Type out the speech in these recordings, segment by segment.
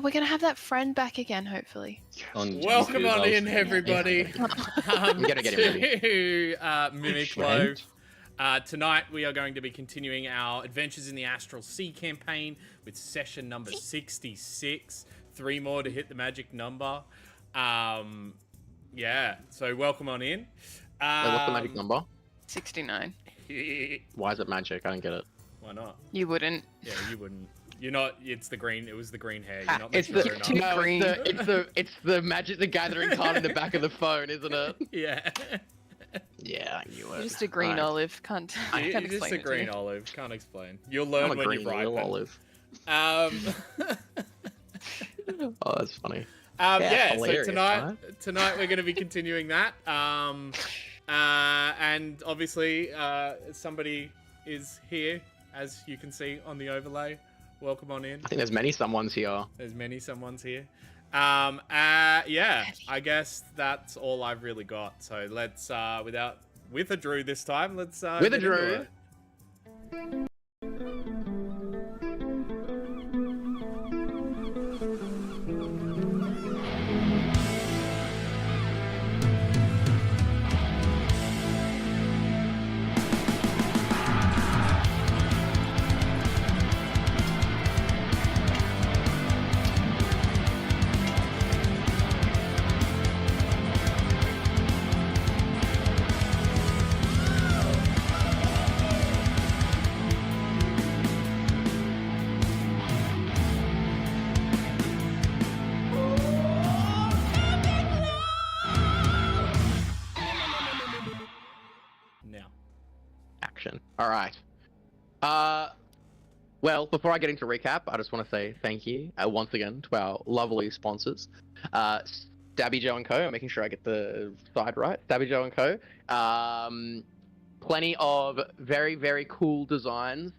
we're gonna have that friend back again, hopefully. Welcome on in, everybody. I'm gonna get him ready. To Mimic Loaf. Tonight we are going to be continuing our Adventures in the Astral Sea campaign with session number 66. 3 more to hit the magic number. Yeah, so welcome on in. Wait, what's the magic number? 69. Why is it magic? I don't get it. Why not? You wouldn't. Yeah, you wouldn't. You're not. It's the green. It was the green hair. You're not It's mature the enough. no, green. it's the Magic the Gathering card in the back of the phone, isn't it? Yeah. Yeah, I knew it. You're just a green Alright. olive. Can't You're explain just a it to green you. olive. Can't explain. You'll learn I'm a when green you ripen. little olive. Oh, that's funny. Yeah. So hilarious, tonight we're going to be continuing that. And obviously, somebody is here, as you can see on the overlay. Welcome on in. I think there's many someones here. There's many someone's here. Yeah, I guess that's all I've really got. So let's, with a Drew this time, let's, With a get into Drew. it. Now. Action. All right. Well, before I get into recap, I just want to say thank you once again to our lovely sponsors, Stabby Joe and Co. I'm making sure I get the side right. Stabby Joe and Co. Plenty of very, very cool designs.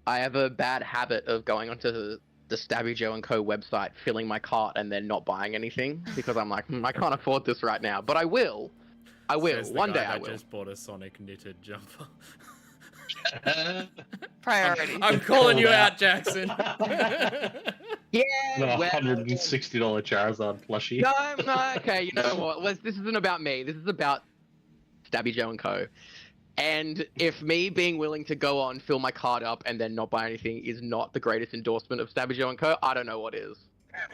I have a bad habit of going onto the Stabby Joe and Co. website, filling my cart, and then not buying anything because I'm like, I can't afford this right now. But I will. I will. Says the One guy day I that will. just bought a Sonic knitted jumper. Priorities. I'm calling you out, Jackson. Yeah. The well, $160 Charizard plushie. No, okay, you know what? This isn't about me. This is about Stabby Joe and Co. And if me being willing to go on, fill my card up, and then not buy anything is not the greatest endorsement of Stabby Joe and Co., I don't know what is.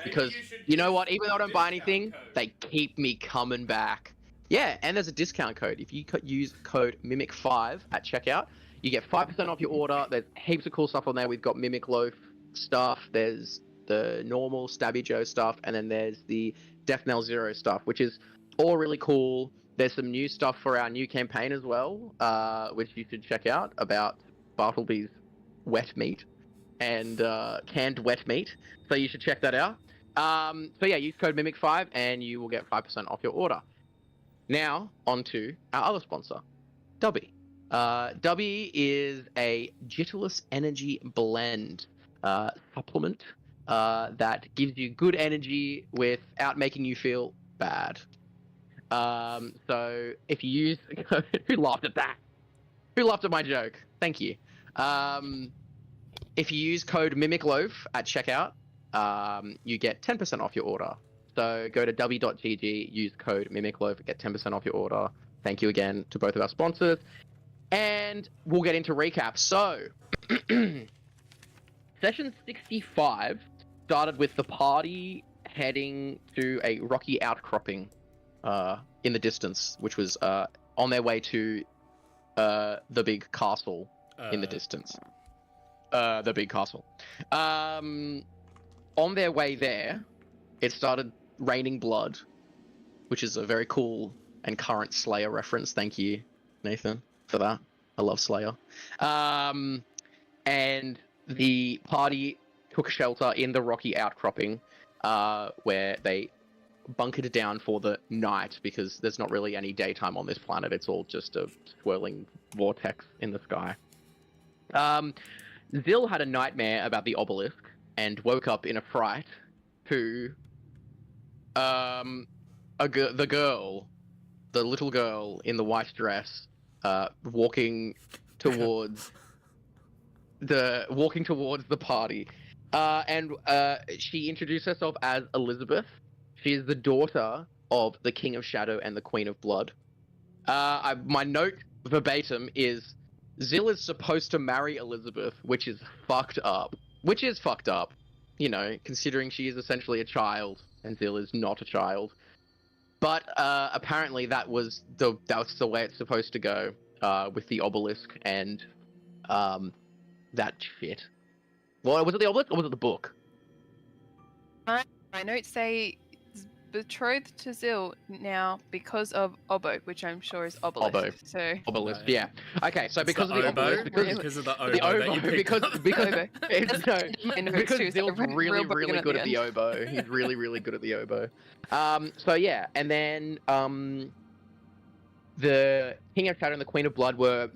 Because, you know what? Even though I don't buy anything, they keep me coming back. Yeah, and there's a discount code. If you use code MIMIC5 at checkout, you get 5% off your order. There's heaps of cool stuff on there. We've got Mimic Loaf stuff. There's the normal Stabby Joe stuff, and then there's the Death Knell Zero stuff, which is all really cool. There's some new stuff for our new campaign as well, which you should check out, about Bartleby's wet meat and canned wet meat. So you should check that out. So yeah, use code MIMIC5 and you will get 5% off your order. Now, on to our other sponsor, Dubby. Dubby is a Jitterless Energy Blend supplement that gives you good energy without making you feel bad. So if you use... Who laughed at that? Who laughed at my joke? Thank you. If you use code MIMICLOAF at checkout, you get 10% off your order. So go to w.gg, use code MIMICLOAF, get 10% off your order. Thank you again to both of our sponsors. And we'll get into recap. So, session 65 started with the party heading to a rocky outcropping in the distance, which was on their way to the big castle in the distance. The big castle. On their way there, it started raining blood, which is a very cool and current Slayer reference. Thank you, Nathan, for that. I love Slayer. And the party took shelter in the rocky outcropping, where they bunkered down for the night because there's not really any daytime on this planet. It's all just a swirling vortex in the sky. Zil had a nightmare about the obelisk and woke up in a fright to the little girl in the white dress, walking towards the party, And she introduced herself as Elizabeth. She is the daughter of the King of Shadow and the Queen of Blood. My note verbatim is Zill is supposed to marry Elizabeth, which is fucked up. Which is fucked up, you know, considering she is essentially a child and Zill is not a child. But apparently that was the way it's supposed to go with the obelisk and that shit. Well, was it the obelisk or was it the book? My notes say betrothed to Zill now because of Obo, which I'm sure is obelisk. Obo. So Obelisk, Right. yeah. Okay, so It's because of the oboe? obelisk, Because of the oboe the that you oboe, picked because up. Oboe. it's, no, My notes because too, so Zill's real really broken good at at the the oboe. He's really good at the oboe. So yeah, and then the King of Shadow and the Queen of Blood were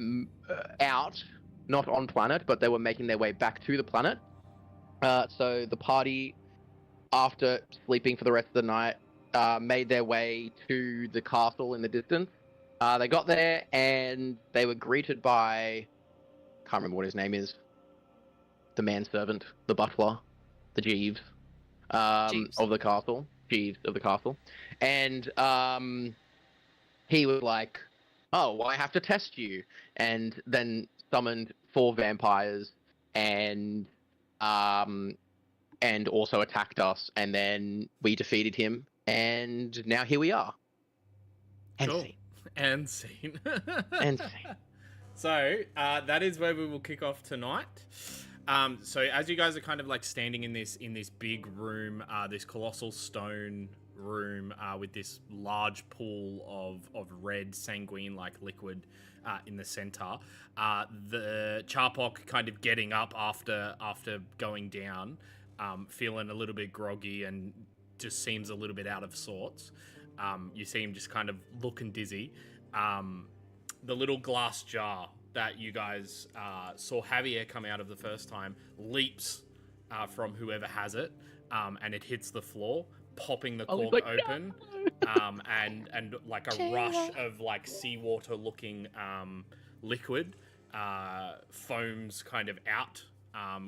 out, not on planet, but they were making their way back to the planet. So the party, after sleeping for the rest of the night, made their way to the castle in the distance. They got there and they were greeted by, can't remember what his name is, the manservant, the butler, the Jeeves, Jeeves. of the castle. Jeeves of the castle. And he was like, oh, well, I have to test you. And then summoned 4 vampires and also attacked us. And then we defeated him. And now here we are. And Cool. scene. And scene. And scene. So that is where we will kick off tonight. So as you guys are kind of like standing in this big room, this colossal stone room with this large pool of red sanguine like liquid in the center, the Charpok kind of getting up after going down, feeling a little bit groggy and just seems a little bit out of sorts. You see him just kind of looking dizzy. The little glass jar that you guys saw Javier come out of the first time leaps from whoever has it, and it hits the floor, popping the cork like, open, and like a rush of like seawater looking liquid foams kind of out,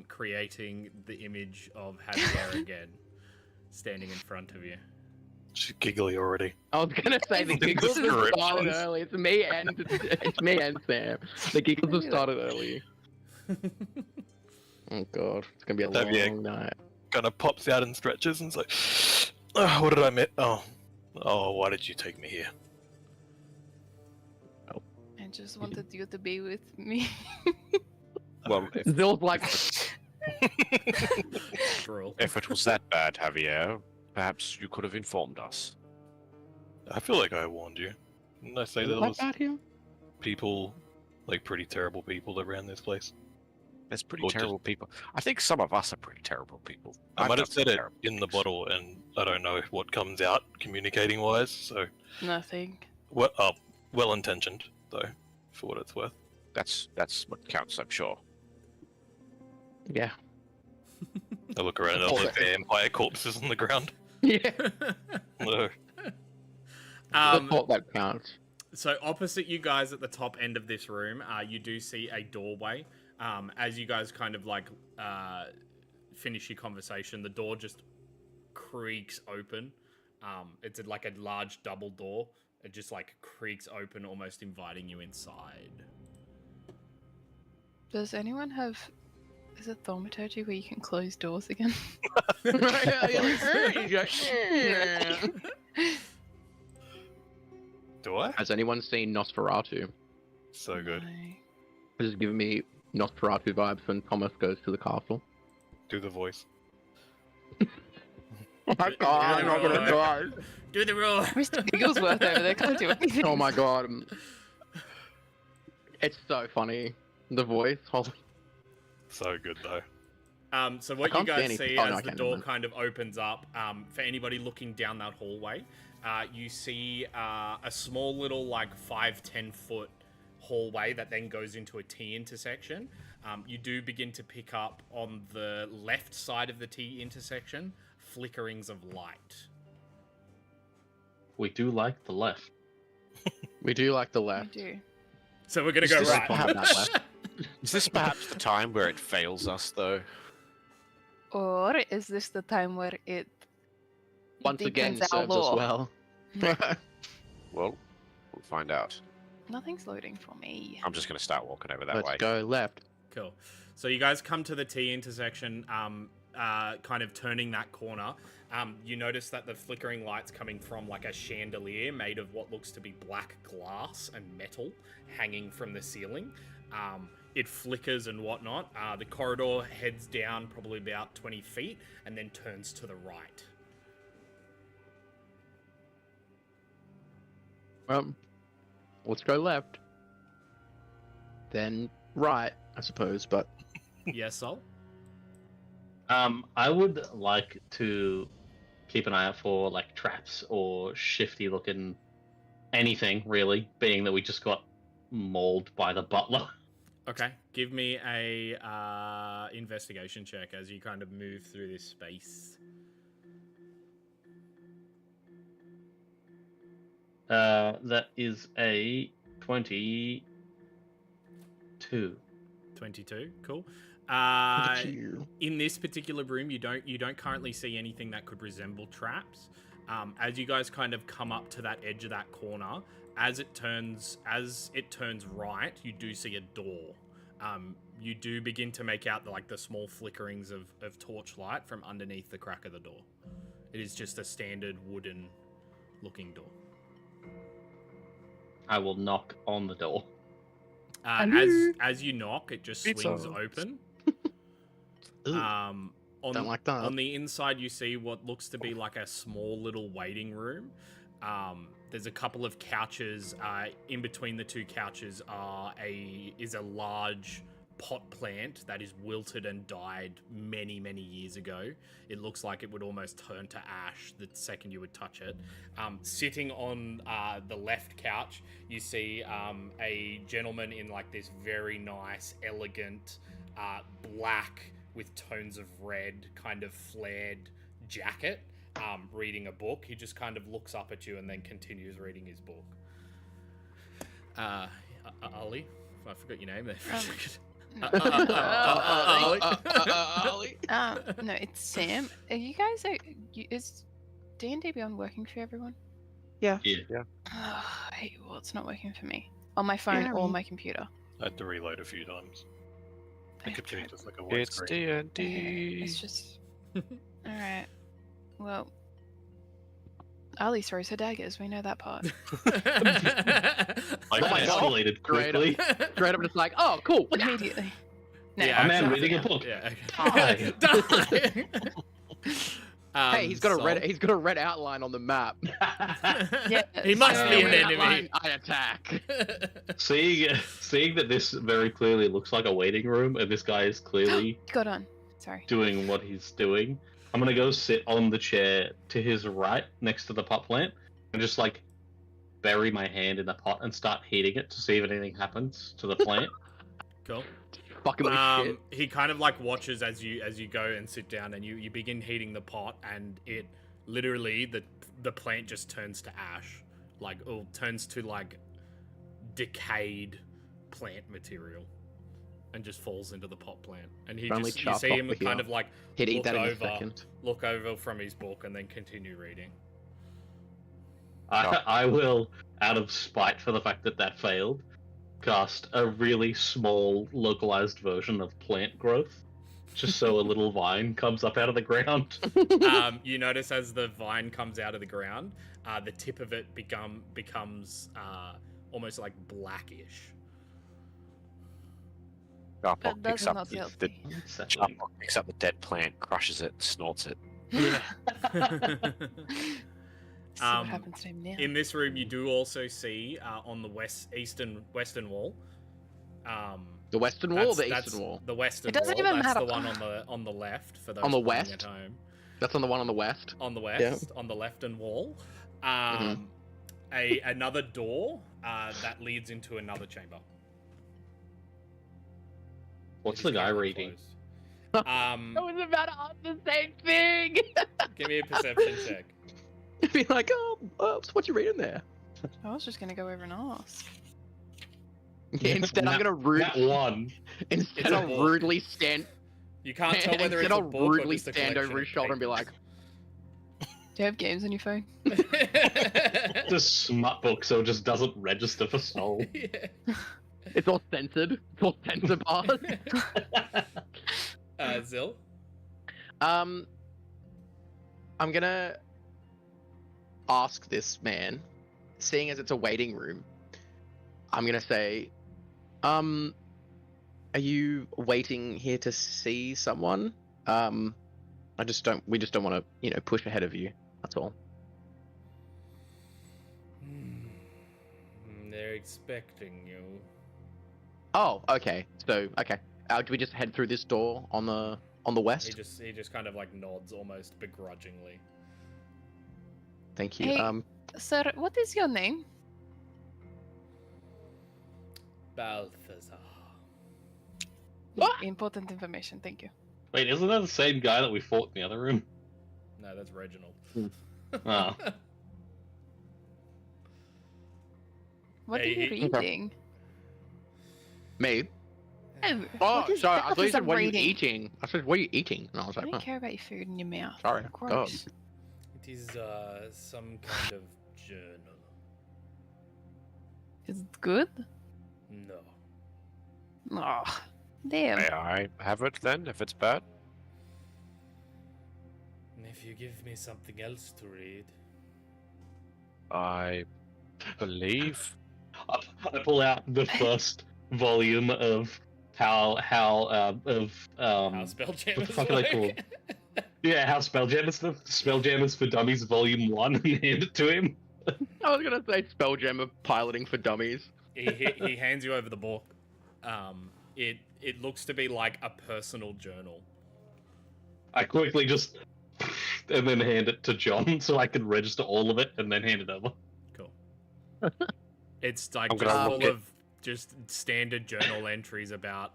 creating the image of Javier again standing in front of you. She's giggly already. I was gonna say the giggles have Descriptions. started early. It's me and Sam. The giggles have started early. Oh god, it's gonna be a That'd be a- long night. Kind of pops out and stretches and is like, oh, what did I miss? Oh, why did you take me here? I just wanted you to be with me. Well, Zill's like, Drill. if it was that bad, Javier, perhaps you could have informed us. I feel like I warned you. Didn't I say is there it was like that here? people, like pretty terrible people around this place? There's pretty Or just- terrible people. I think some of us are pretty terrible people. I I've might done have some said it terrible in the things. bottle, and I don't know what comes out communicating wise. So, Nothing. well intentioned though, for what it's worth. That's what counts, I'm sure. Yeah. I look around at all the vampire corpses on the ground. Yeah. No. The thought that counts. So opposite you guys at the top end of this room, you do see a doorway. As you guys kind of like finish your conversation, the door just creaks open. It's like a large double door. It just like creaks open, almost inviting you inside. Does anyone have... Is it thaumaturgy where you can close doors again? Do I? Has anyone seen Nosferatu? So good. No. This is giving me Nosferatu vibes when Thomas goes to the castle. Do the voice. Oh my god, I'm not gonna die. Do the roar. Mr. Gigglesworth over there can't do anything. Oh my god. It's so funny. The voice. Holy. So good though. So what I you can't see guys anything. see Oh, no, I as the can, door never mind. kind of opens up, for anybody looking down that hallway, you see a small little like 5-10 foot hallway that then goes into a T intersection. You do begin to pick up on the left side of the T intersection flickerings of light. We do like the left. We do like the I left. do. So we're gonna Is go this right. have that left? Is this perhaps the time where it fails us, though? Or is this the time where it Once again, deepens our serves us lore? well. Well, we'll find out. Nothing's loading for me. I'm just going to start walking over that Let's way. go left. Cool. So you guys come to the T intersection, kind of turning that corner. You notice that the flickering light's coming from like a chandelier made of what looks to be black glass and metal hanging from the ceiling. It flickers and whatnot. The corridor heads down probably about 20 feet and then turns to the right. Let's go left. Then right, I suppose, but... Yes, Sol? I would like to keep an eye out for like traps or shifty looking anything really, being that we just got mauled by the butler. Okay. Give me a investigation check as you kind of move through this space. That is a 22. 22. Cool. Cheer. In this particular room, you don't currently see anything that could resemble traps. As you guys kind of come up to that edge of that corner, as it turns right, you do see a door. You do begin to make out the small flickerings of torchlight from underneath the crack of the door. It is just a standard wooden looking door. I will knock on the door. As you knock, it just Pizza. swings open. Ooh, On don't like that. On the inside, you see what looks to be like a small little waiting room. There's a couple of couches. In between the two couches is a large pot plant that is wilted and died many, many years ago. It looks like it would almost turn to ash the second you would touch it. Sitting on the left couch, you see a gentleman in like this very nice, elegant, black with tones of red, kind of flared jacket, reading a book. He just kind of looks up at you and then continues reading his book. Ali? I forgot your name there for a second. No. Ali? No, it's Sam. Are you guys? Is D&D Beyond working for everyone? Yeah. Well, it's not working for me on my phone or my computer. I had to reload a few times. I kept getting just like a white It's screen. D&D. Yeah, it's just. All right. Well, Ali throws her daggers. We know that part. That my God. escalated quickly. Straight up, just like, oh, cool. Immediately. No, Yeah, A man actually, reading a book. Yeah. Die. Die. Hey, he's got a red outline on the map. Yeah, He must so- be an Red enemy. outline, I attack. Seeing that this very clearly looks like a waiting room, and this guy is clearly Got on. Sorry. doing what he's doing, I'm gonna go sit on the chair to his right next to the pot plant and just like bury my hand in the pot and start heating it to see if anything happens to the plant. Cool. Fucking with shit. He kind of like watches as you go and sit down, and you begin heating the pot, and it literally the plant just turns to ash, turns to like decayed plant material, and just falls into the pot plant. And he Only just you chop see off him the kind heel. of like He'd eat look that in a over, second. look over from his book, and then continue reading. I will, out of spite for the fact that failed, cast a really small localized version of plant growth, just so a little vine comes up out of the ground. You notice as the vine comes out of the ground, the tip of it becomes almost like blackish. That Sharplock picks does up not the healthy. Sharplock picks up the dead plant, crushes it, snorts it. See what happens to him now. In this room, you do also see on the western wall. The western wall or the that's eastern wall? The western It doesn't wall. even That's matter. the one on the left for those On the playing west? at home. That's on the one on the west. On the west, on the left-hand wall, another door that leads into another chamber. What's It the is guy currently reading? closed. was about to ask the same thing. Give me a perception check. Be like, oh, so what you reading there? I was just gonna go over and ask. Yeah, instead, I'm gonna That one. instead It's a of book. rudely stand. You can't tell whether Instead it's a I'll book or rudely just a stand collection over his of shoulder and be like, papers. Do you have games on your phone? It's a smut book, so it just doesn't register for soul. Yeah. it's all censored. It's all censor bars. Zil? I'm gonna ask this man, seeing as it's a waiting room, I'm gonna say, are you waiting here to see someone? we just don't want to, push ahead of you. That's all. They're expecting you. Oh, okay. So, okay. Do we just head through this door on the west? He just kind of like nods almost begrudgingly. Thank you. Hey, Sir, what is your name? Balthazar. What? Important information, thank you. Wait, isn't that the same guy that we fought in the other room? No, that's Reginald. Oh. What are Hey, you he- reading? Me? Oh, Oh, what is sorry. that I thought you officer said, what are you reading? eating? I said, what are you eating? And I was I like, don't oh, care about your food in your mouth. sorry. Gross. It is some kind of journal. Is it good? No. Oh, damn. May I have it then, if it's bad? If you give me something else to read. I believe. I pull out the first volume of how How what Spelljammers the fuck are they called? Yeah, how Spelljammers for Dummies Volume 1 and hand it to him. I was gonna say Spelljammer piloting for dummies. he hands you over the book. It looks to be like a personal journal. I quickly just and then hand it to John so I can register all of it and then hand it over. Cool. It's like I'm just gonna full look at- of just standard journal entries about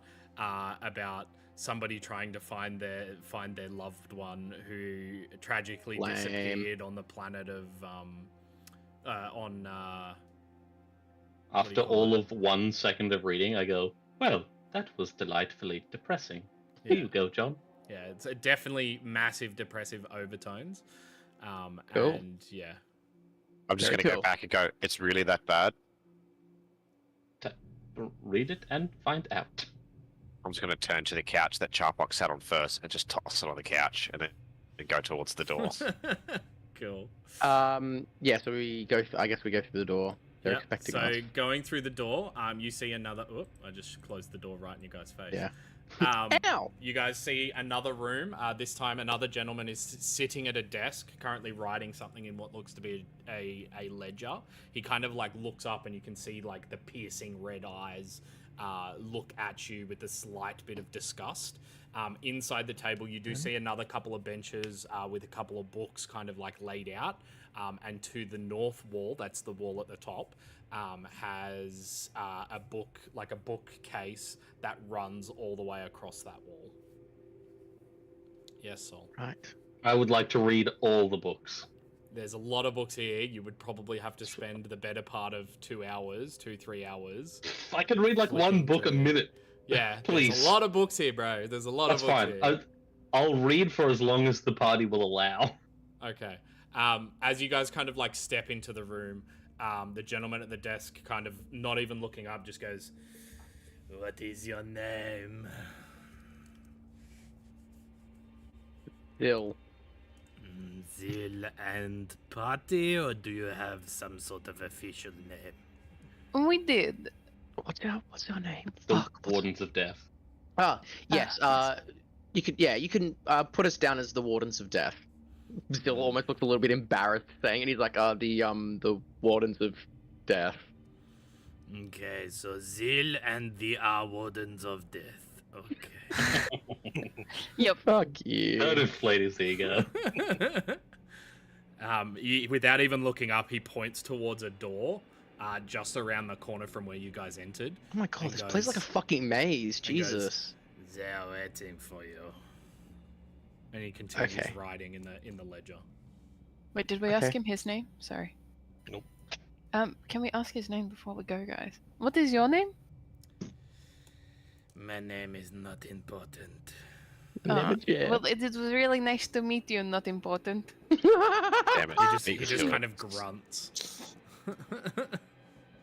somebody trying to find their loved one who tragically Lame. disappeared on the planet of After you call all it? of 1 second of reading, I go, well, that was delightfully depressing. Here you go, John. Yeah, it's definitely massive depressive overtones. Cool. And yeah. I'm just Very going to cool. go back and go, it's really that bad? Read it and find out. I'm just going to turn to the couch that Charpok sat on first and just toss it on the couch and then go towards the door. Cool. Yeah. So we go. I guess we go through the door. They're Yep, expecting so us. going through the door, you see another. Oop, I just closed the door right in your guys' face. Yeah. Ow! You guys see another room. This time, another gentleman is sitting at a desk, currently writing something in what looks to be a ledger. He kind of like looks up, and you can see like the piercing red eyes look at you with a slight bit of disgust. Inside the table, you do see another couple of benches with a couple of books kind of like laid out. And to the north wall, that's the wall at the top, has a book, like a bookcase that runs all the way across that wall. Yes, Sol. Right. I would like to read all the books. There's a lot of books here. You would probably have to spend the better part of 3 hours. I can read like one book a minute. Yeah, Please. There's a lot of books here, bro. There's a lot That's of books fine. here. I'll read for as long as the party will allow. Okay. As you guys kind of like step into the room, the gentleman at the desk kind of not even looking up just goes, "What is your name?" Still. Zil and Party, or do you have some sort of official name? We did. What's our name? The Fuck. Wardens of Death. Ah, yes. Ah, You can put us down as the Wardens of Death. Still almost looks a little bit embarrassed saying it. He's like, the Wardens of Death. Okay, so Zil and the Wardens of Death. Okay. Yep. Fuck you. Don't inflate his ego. Without even looking up, he points towards a door just around the corner from where you guys entered. Oh my god, And this plays like a goes- fucking maze. and goes, Jesus. They're waiting for you. And he continues Okay. writing in the ledger. Wait, did we ask Okay. him his name? Sorry. Nope. Can we ask his name before we go, guys? What is your name? My name is not important. Never jet. Well, it was really nice to meet you, not important. Damn it. He Beat just you. kind of grunts.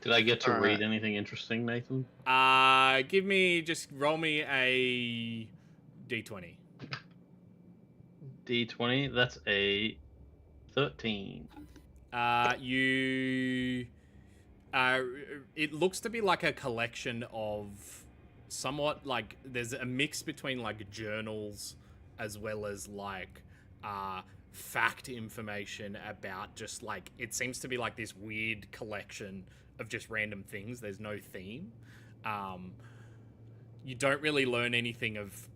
Did I get to Alright. read anything interesting, Nathan? Roll me a d20. D20. That's a 13. It looks to be like a collection of somewhat like there's a mix between like journals as well as like fact information about just like it seems to be like this weird collection of just random things. There's no theme. You don't really learn anything of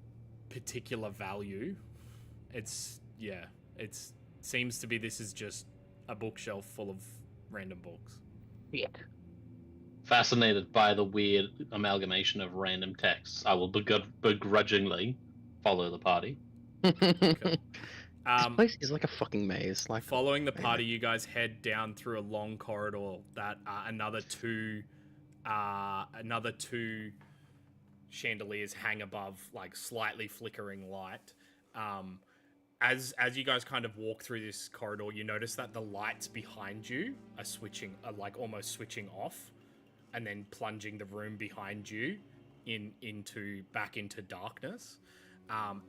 particular value. It seems to be this is just a bookshelf full of random books. Yeah. Fascinated by the weird amalgamation of random texts, I will begrudgingly follow the party. This place is like a fucking maze. Like, Following the party, you guys head down through a long corridor that another two chandeliers hang above, like slightly flickering light. As you guys kind of walk through this corridor, you notice that the lights behind you are like almost switching off, and then plunging the room behind you back into darkness.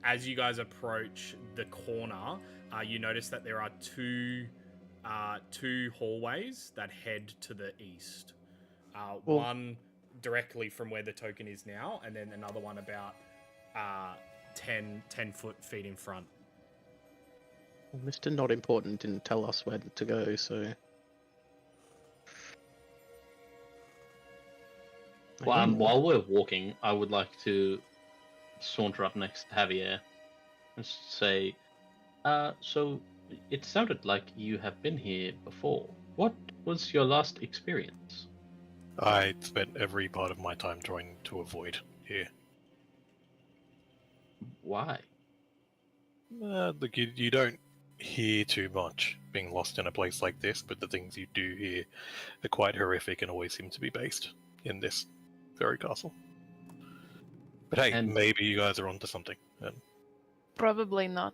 As you guys approach the corner, you notice that there are two hallways that head to the east. One directly from where the token is now, and then another one about 10 feet in front. well, Mr. Not Important didn't tell us where to go, so. While we're walking, I would like to saunter up next to Javier and say, so it sounded like you have been here before. What was your last experience? I spent every part of my time trying to avoid here. Why? Look, you don't hear too much being lost in a place like this, but the things you do hear are quite horrific and always seem to be based in this very castle. But hey, And- maybe you guys are onto something, and Probably not.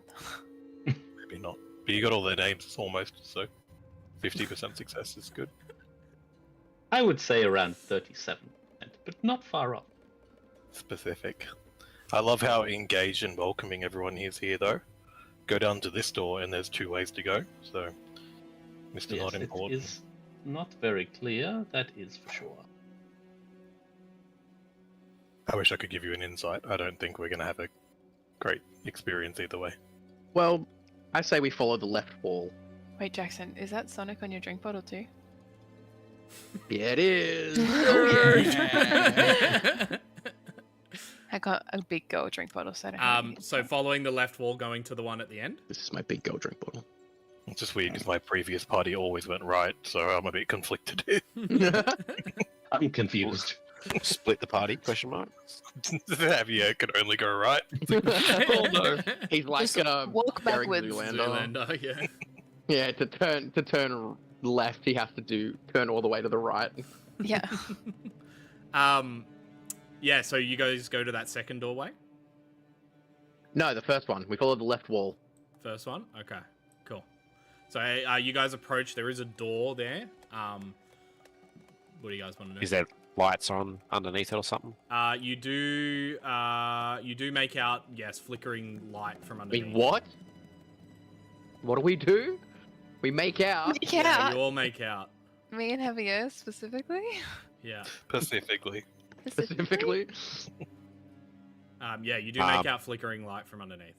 maybe not. But you got all their names almost, so 50% success is good. I would say around 37%, but not far off. Specific. I love how engaged and welcoming everyone is here, though. Go down to this door, and there's 2 ways to go. So, Mr. Yes, Not it Important. is not very clear, that is for sure. I wish I could give you an insight. I don't think we're going to have a great experience either way. Well, I say we follow the left wall. Wait, Jackson, is that Sonic on your drink bottle too? Yeah, it is. I got a big gold drink bottle, so I don't have any So inside. following the left wall, going to the one at the end. This is my big gold drink bottle. It's just weird because my previous party always went right, so I'm a bit conflicted here. I'm confused. Split the party? Question mark. Javier can only go right. Oh no, he's like Just walk Derek backwards. Zoolander. Zoolander, yeah. Yeah, to turn left, he has to turn all the way to the right. Yeah. Yeah, so you guys go to that second doorway? No, the first one. We follow the left wall. First one? Okay, cool. So you guys approach, there is a door there. What do you guys want to do? Is there lights on underneath it or something? You do make out, yes, flickering light from Wait, underneath. what? What do we do? We make out. Make Yeah, out. you all make out. Me and Javier specifically. Yeah. Specifically. Specifically. Yeah, you do make out flickering light from underneath.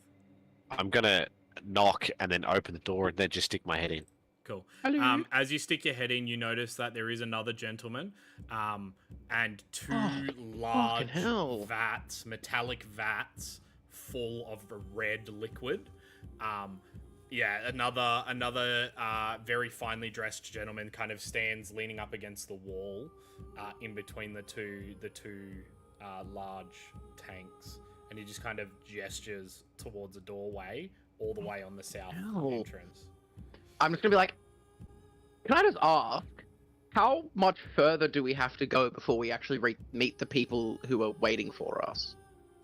I'm gonna knock and then open the door and then just stick my head in. Cool. Hello. As you stick your head in, you notice that there is another gentleman, and two large fucking hell. vats, metallic vats, full of a red liquid. Yeah, another very finely dressed gentleman kind of stands leaning up against the wall, in between the two large tanks, and he just kind of gestures towards a doorway all the way on the south Hell. entrance. I'm just gonna be like, can I just ask, how much further do we have to go before we actually meet the people who are waiting for us?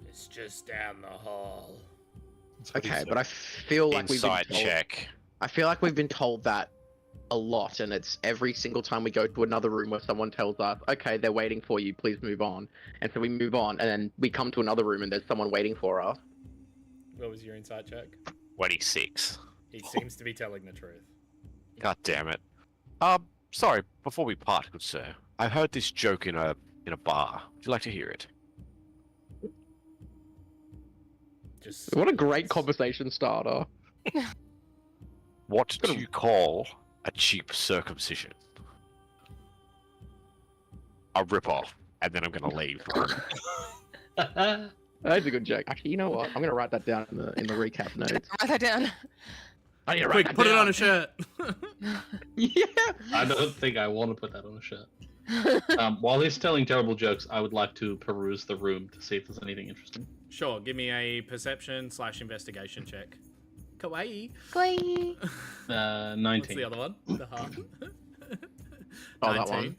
It's just down the hall. That's what he Okay, said. but I feel like Insight check. I feel like we've been told that a lot, and it's every single time we go to another room where someone tells us, "Okay, they're waiting for you. Please move on." And so we move on, and then we come to another room, and there's someone waiting for us. What was your insight check? 26. He seems to be telling the truth. God damn it. Sorry, before we part, good sir. I heard this joke in a bar. Would you like to hear it? Just What a great conversation starter. What do you call a cheap circumcision? A rip-off, and then I'm gonna leave. That's a good joke. Actually, you know what? I'm gonna write that down in the recap notes. Write that down. I need to write quick, that put it down. on a shirt. Yeah. I don't think I want to put that on a shirt. While he's telling terrible jokes, I would like to peruse the room to see if there's anything interesting. Sure, give me a perception/investigation check. Kawaii. Glee. 19. What's the other one? The half. Oh, that one.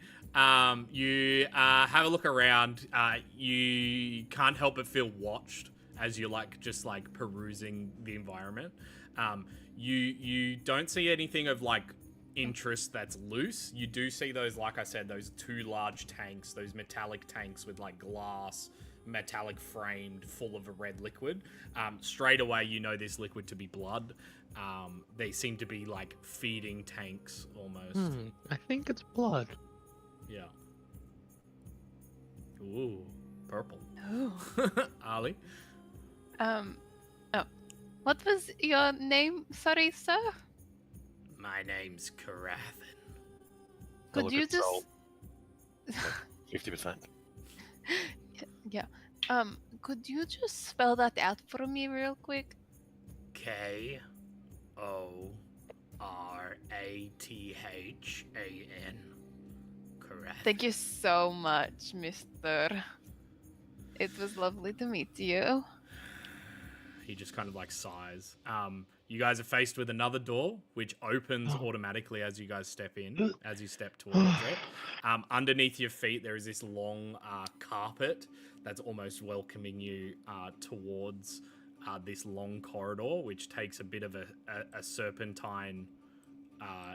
You have a look around. You can't help but feel watched as you're just perusing the environment. You don't see anything of interest that's loose. You do see those, like I said, those two large tanks, those metallic tanks with glass, metallic framed, full of a red liquid. Straight away, you know this liquid to be blood. They seem to be feeding tanks almost. I think it's blood. Yeah. Ooh, purple. Oh. Ali? Oh. What was your name? Sorry, sir. My name's Carathan. Could you just... 50%. Yeah. Could you just spell that out for me real quick? K-O-R-A-T-H-A-N. Carathan. Thank you so much, mister. It was lovely to meet you. He just kind of sighs. You guys are faced with another door, which opens automatically as you guys step in, as you step towards it. Underneath your feet, there is this long carpet that's almost welcoming you towards this long corridor, which takes a bit of a serpentine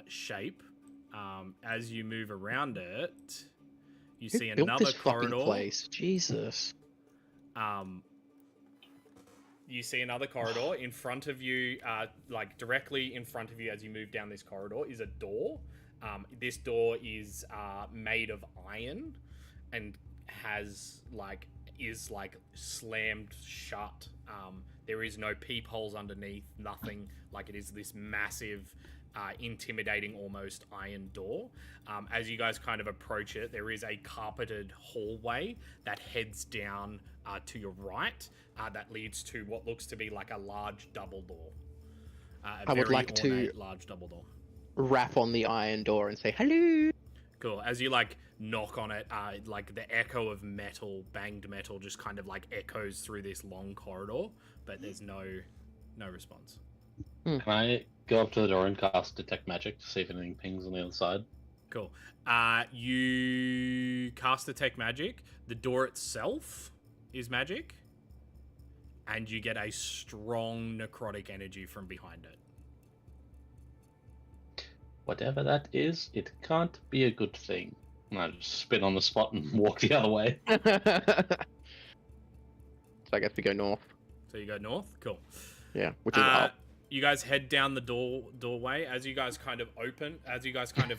shape. As you move around it, you see Who built another this fucking corridor. place? Jesus. You see another corridor in front of you, directly in front of you as you move down this corridor is a door. This door is made of iron and has is slammed shut. There is no peepholes underneath, nothing. It is this massive, intimidating almost iron door. As you guys kind of approach it, there is a carpeted hallway that heads down to your right, that leads to what looks to be a large double door. I would like to large double door. rap on the iron door and say hello. Cool. As you knock on it, the echo of metal, banged metal, just kind of echoes through this long corridor, but there's no response. Can I go up to the door and cast Detect Magic to see if anything pings on the other side? Cool. You cast Detect Magic. The door itself is magic, and you get a strong necrotic energy from behind it. Whatever that is, it can't be a good thing. And I just spin on the spot and walk the other way. So I guess we go north. So you go north? Cool. Yeah, which is up. You guys head down the doorway. As you guys kind of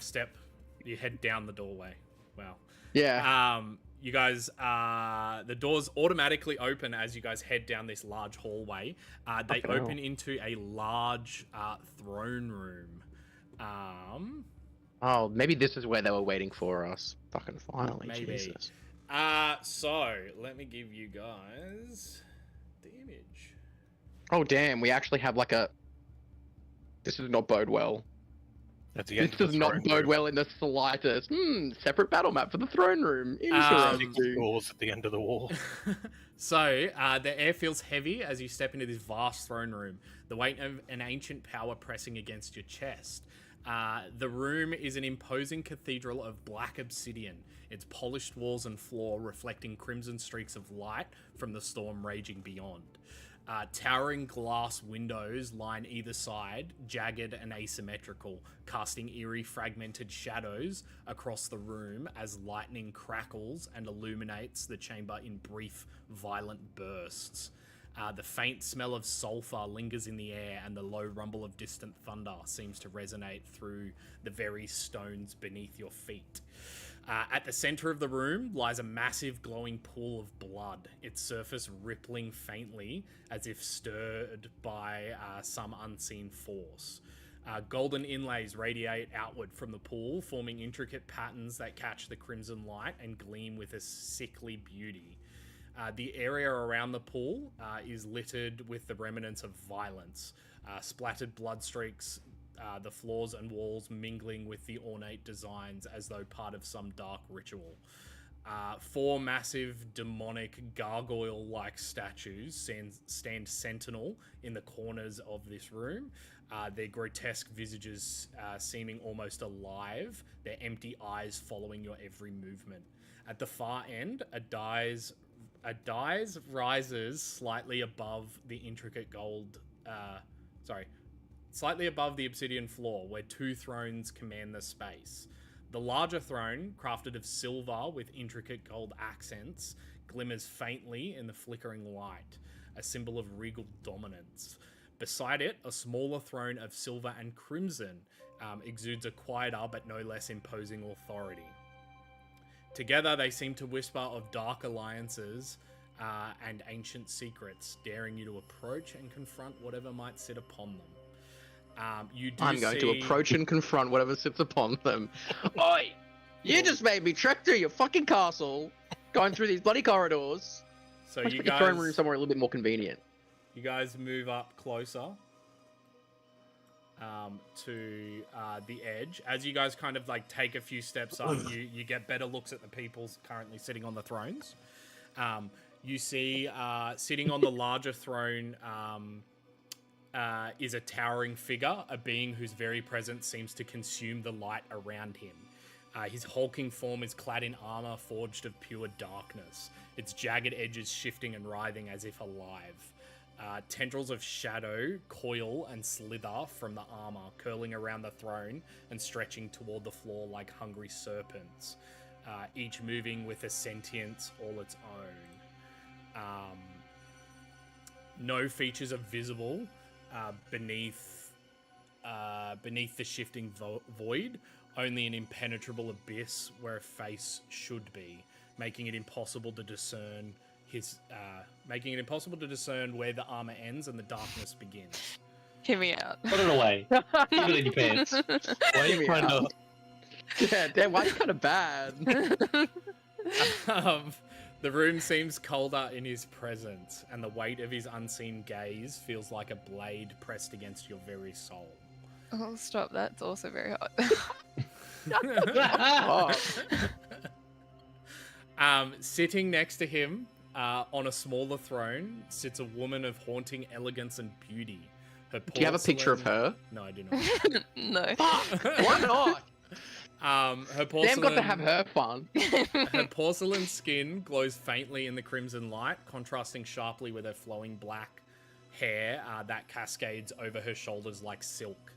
step, you head down the doorway. Wow. Yeah. You guys, the doors automatically open as you guys head down this large hallway. They open into a large throne room. Oh, maybe this is where they were waiting for us. Fucking finally, Maybe. Jesus. So let me give you guys the image. Oh damn, we actually have This does not bode well. At the This end of the does not throne bode room, well in the slightest. Separate battle map for the throne room. six Interesting. doors at the end of the wall. So, the air feels heavy as you step into this vast throne room, the weight of an ancient power pressing against your chest. The room is an imposing cathedral of black obsidian, its polished walls and floor reflecting crimson streaks of light from the storm raging beyond. Towering glass windows line either side, jagged and asymmetrical, casting eerie fragmented shadows across the room as lightning crackles and illuminates the chamber in brief, violent bursts. The faint smell of sulfur lingers in the air, and the low rumble of distant thunder seems to resonate through the very stones beneath your feet. At the center of the room lies a massive glowing pool of blood, its surface rippling faintly as if stirred by some unseen force. Golden inlays radiate outward from the pool, forming intricate patterns that catch the crimson light and gleam with a sickly beauty. The area around the pool is littered with the remnants of violence, splattered blood streaks, the floors and walls mingling with the ornate designs as though part of some dark ritual. 4 massive demonic gargoyle-like statues stand sentinel in the corners of this room, their grotesque visages seeming almost alive, their empty eyes following your every movement. At the far end, a dais rises slightly above the intricate slightly above the obsidian floor, where 2 thrones command the space. The larger throne, crafted of silver with intricate gold accents, glimmers faintly in the flickering light, a symbol of regal dominance. Beside it, a smaller throne of silver and crimson exudes a quieter but no less imposing authority. Together, they seem to whisper of dark alliances and ancient secrets, daring you to approach and confront whatever might sit upon them. I'm going to approach and confront whatever sits upon them. Oi! You just made me trek through your fucking castle, going through these bloody corridors. So Let's you put your throne room somewhere a little bit more convenient. You guys move up closer to the edge. As you guys kind of like take a few steps up, you get better looks at the people currently sitting on the thrones. You see sitting on the larger throne is a towering figure, a being whose very presence seems to consume the light around him. His hulking form is clad in armor forged of pure darkness, its jagged edges shifting and writhing as if alive. Tendrils of shadow coil and slither from the armor, curling around the throne and stretching toward the floor like hungry serpents, each moving with a sentience all its own. No features are visible beneath the shifting void, only an impenetrable abyss where a face should be, making it impossible to discern where the armor ends and the darkness begins. Hear me out. Put it away. Keep it in your pants. Why are you trying to... Yeah, damn, why are you kind of bad? The room seems colder in his presence, and the weight of his unseen gaze feels like a blade pressed against your very soul. Oh, stop. That's also very hot. Sitting next to him, on a smaller throne, sits a woman of haunting elegance and beauty. Do you have a picture of her? No, I do not. No. Why not? Her porcelain... Damn, got to have her fun. Her porcelain skin glows faintly in the crimson light, contrasting sharply with her flowing black hair that cascades over her shoulders like silk.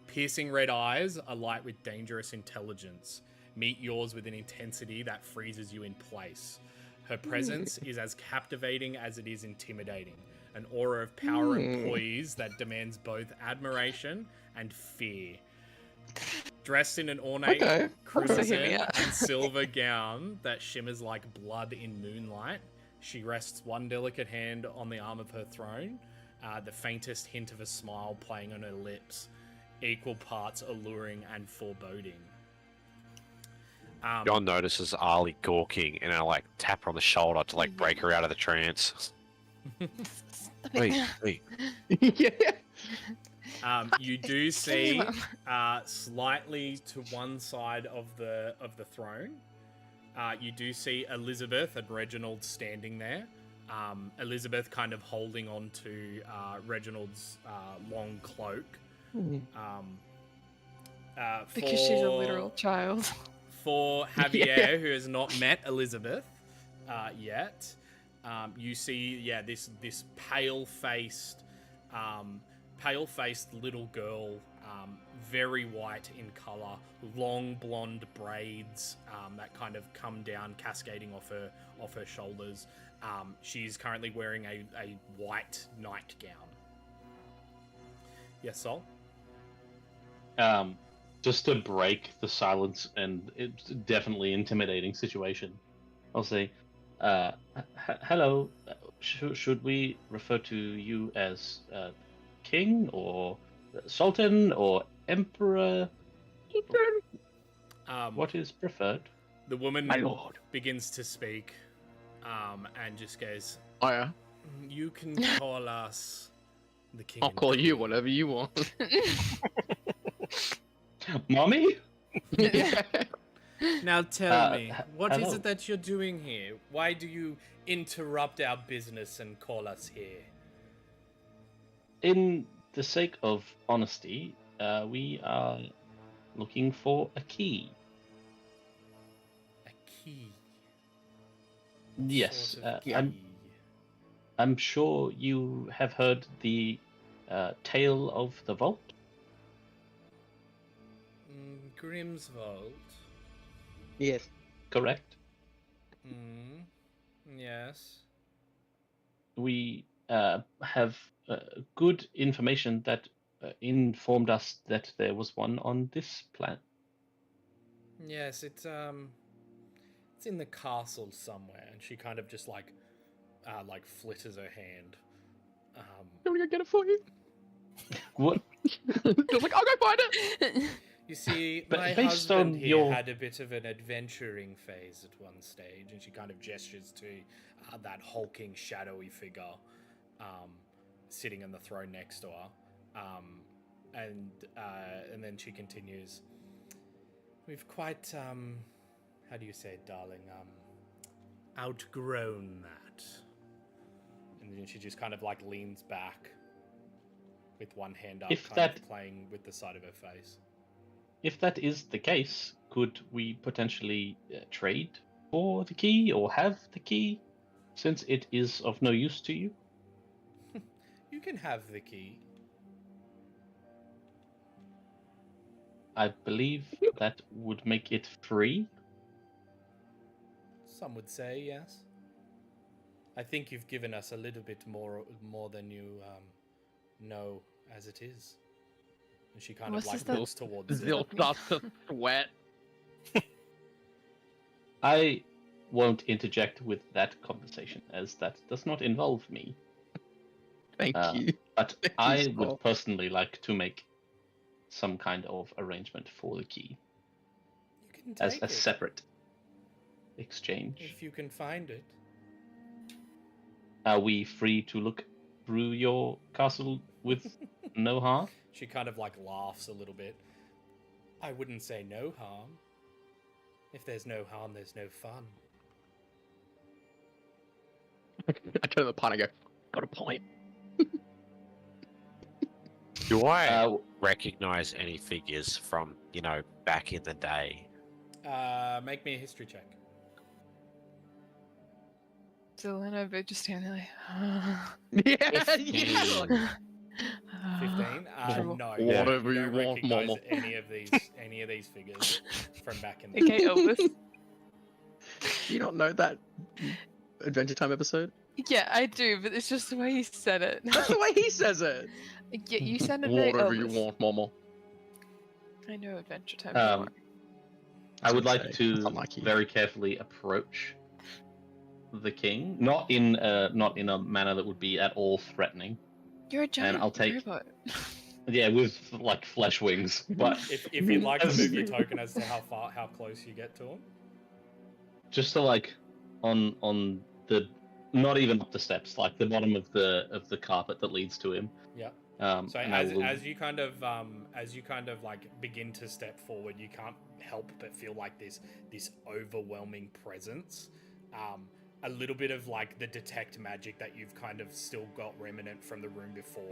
Piercing red eyes alight with dangerous intelligence, meet yours with an intensity that freezes you in place. Her presence is as captivating as it is intimidating, an aura of power and poise that demands both admiration and fear. Dressed in an ornate crimson and silver gown that shimmers like blood in moonlight, she rests one delicate hand on the arm of her throne, the faintest hint of a smile playing on her lips, equal parts alluring and foreboding. John notices Ali gawking, and I like tap her on the shoulder to like break her out of the trance. Wait. Yeah. You do see slightly to one side of the throne. You do see Elizabeth and Reginald standing there. Elizabeth kind of holding on to Reginald's long cloak. Because she's a literal child. For Javier, who has not met Elizabeth yet, You see, this pale-faced little girl, very white in color, long blonde braids that kind of come down, cascading off her shoulders. She's currently wearing a white nightgown. Yes, Sol? Just to break the silence and it's definitely intimidating situation, I'll say, hello, should we refer to you as king or sultan or emperor? What is preferred? The woman My lord. begins to speak and just goes, Oh yeah. you can call us the king. I'll and call you queen." whatever you want. Mommy? Yeah. Now tell me, what is hello. it that you're doing here? Why do you interrupt our business and call us here? In the sake of honesty, we are looking for a key. A key. Yes, Sort of key. I'm sure you have heard the tale of the vault. Grimm's Vault. Yes. Correct. Yes. We have good information that informed us that there was one on this planet. Yes, it's in the castle somewhere, and she kind of just like flitters her hand. I'm gonna get it for you. What? Just like, I'll go find it. You see, But my based husband on here your- had a bit of an adventuring phase at one stage, and she kind of gestures to that hulking, shadowy figure sitting on the throne next to her. And then she continues, we've quite, how do you say it, darling? Outgrown that. And then she just kind of like leans back with one hand up, If kind of that- playing with the side of her face. If that is the case, could we potentially trade for the key or have the key, since it is of no use to you? You can have the key. I believe that would make it free. Some would say yes. I think you've given us a little bit more than you know as it is. And she kind What's of like this looks towards Zil it. starts to sweat. I won't interject with that conversation, as that does not involve me. Thank you. But Thank you, I Saul. would personally like to make some kind of arrangement for the key You can as take a it separate exchange. if you can find it. Are we free to look through your castle with no harm? She kind of like laughs a little bit. I wouldn't say no harm. If there's no harm, there's no fun. I turn to the pun and go, got a point. Do I Uh, recognize any figures from, back in the day? Make me a history check. So then I've just standing there Yeah, 15. yeah. 15? True. No. Whatever you you don't want, recognize mama. any of these figures from back in the Okay, Elvis. Do you not know that Adventure Time episode? Yeah, I do, but it's just the way he said it. That's the way he says it. Yeah, you sounded very Whatever you Elvis. want, mama. I know Adventure Time. Um, don't worry. I would Say, like to unlike you. very carefully approach the king, not in a manner that would be at all threatening. You're a giant I'll take- robot. Yeah, with like flesh wings, but If you'd like to As- move your token as to how close you get to him. just to like on the not even up the steps, like the bottom of the carpet that leads to him. Yeah. And So I as, will- as you kind of like begin to step forward, you can't help but feel like this overwhelming presence. A little bit of like the detect magic that you've kind of still got remnant from the room before.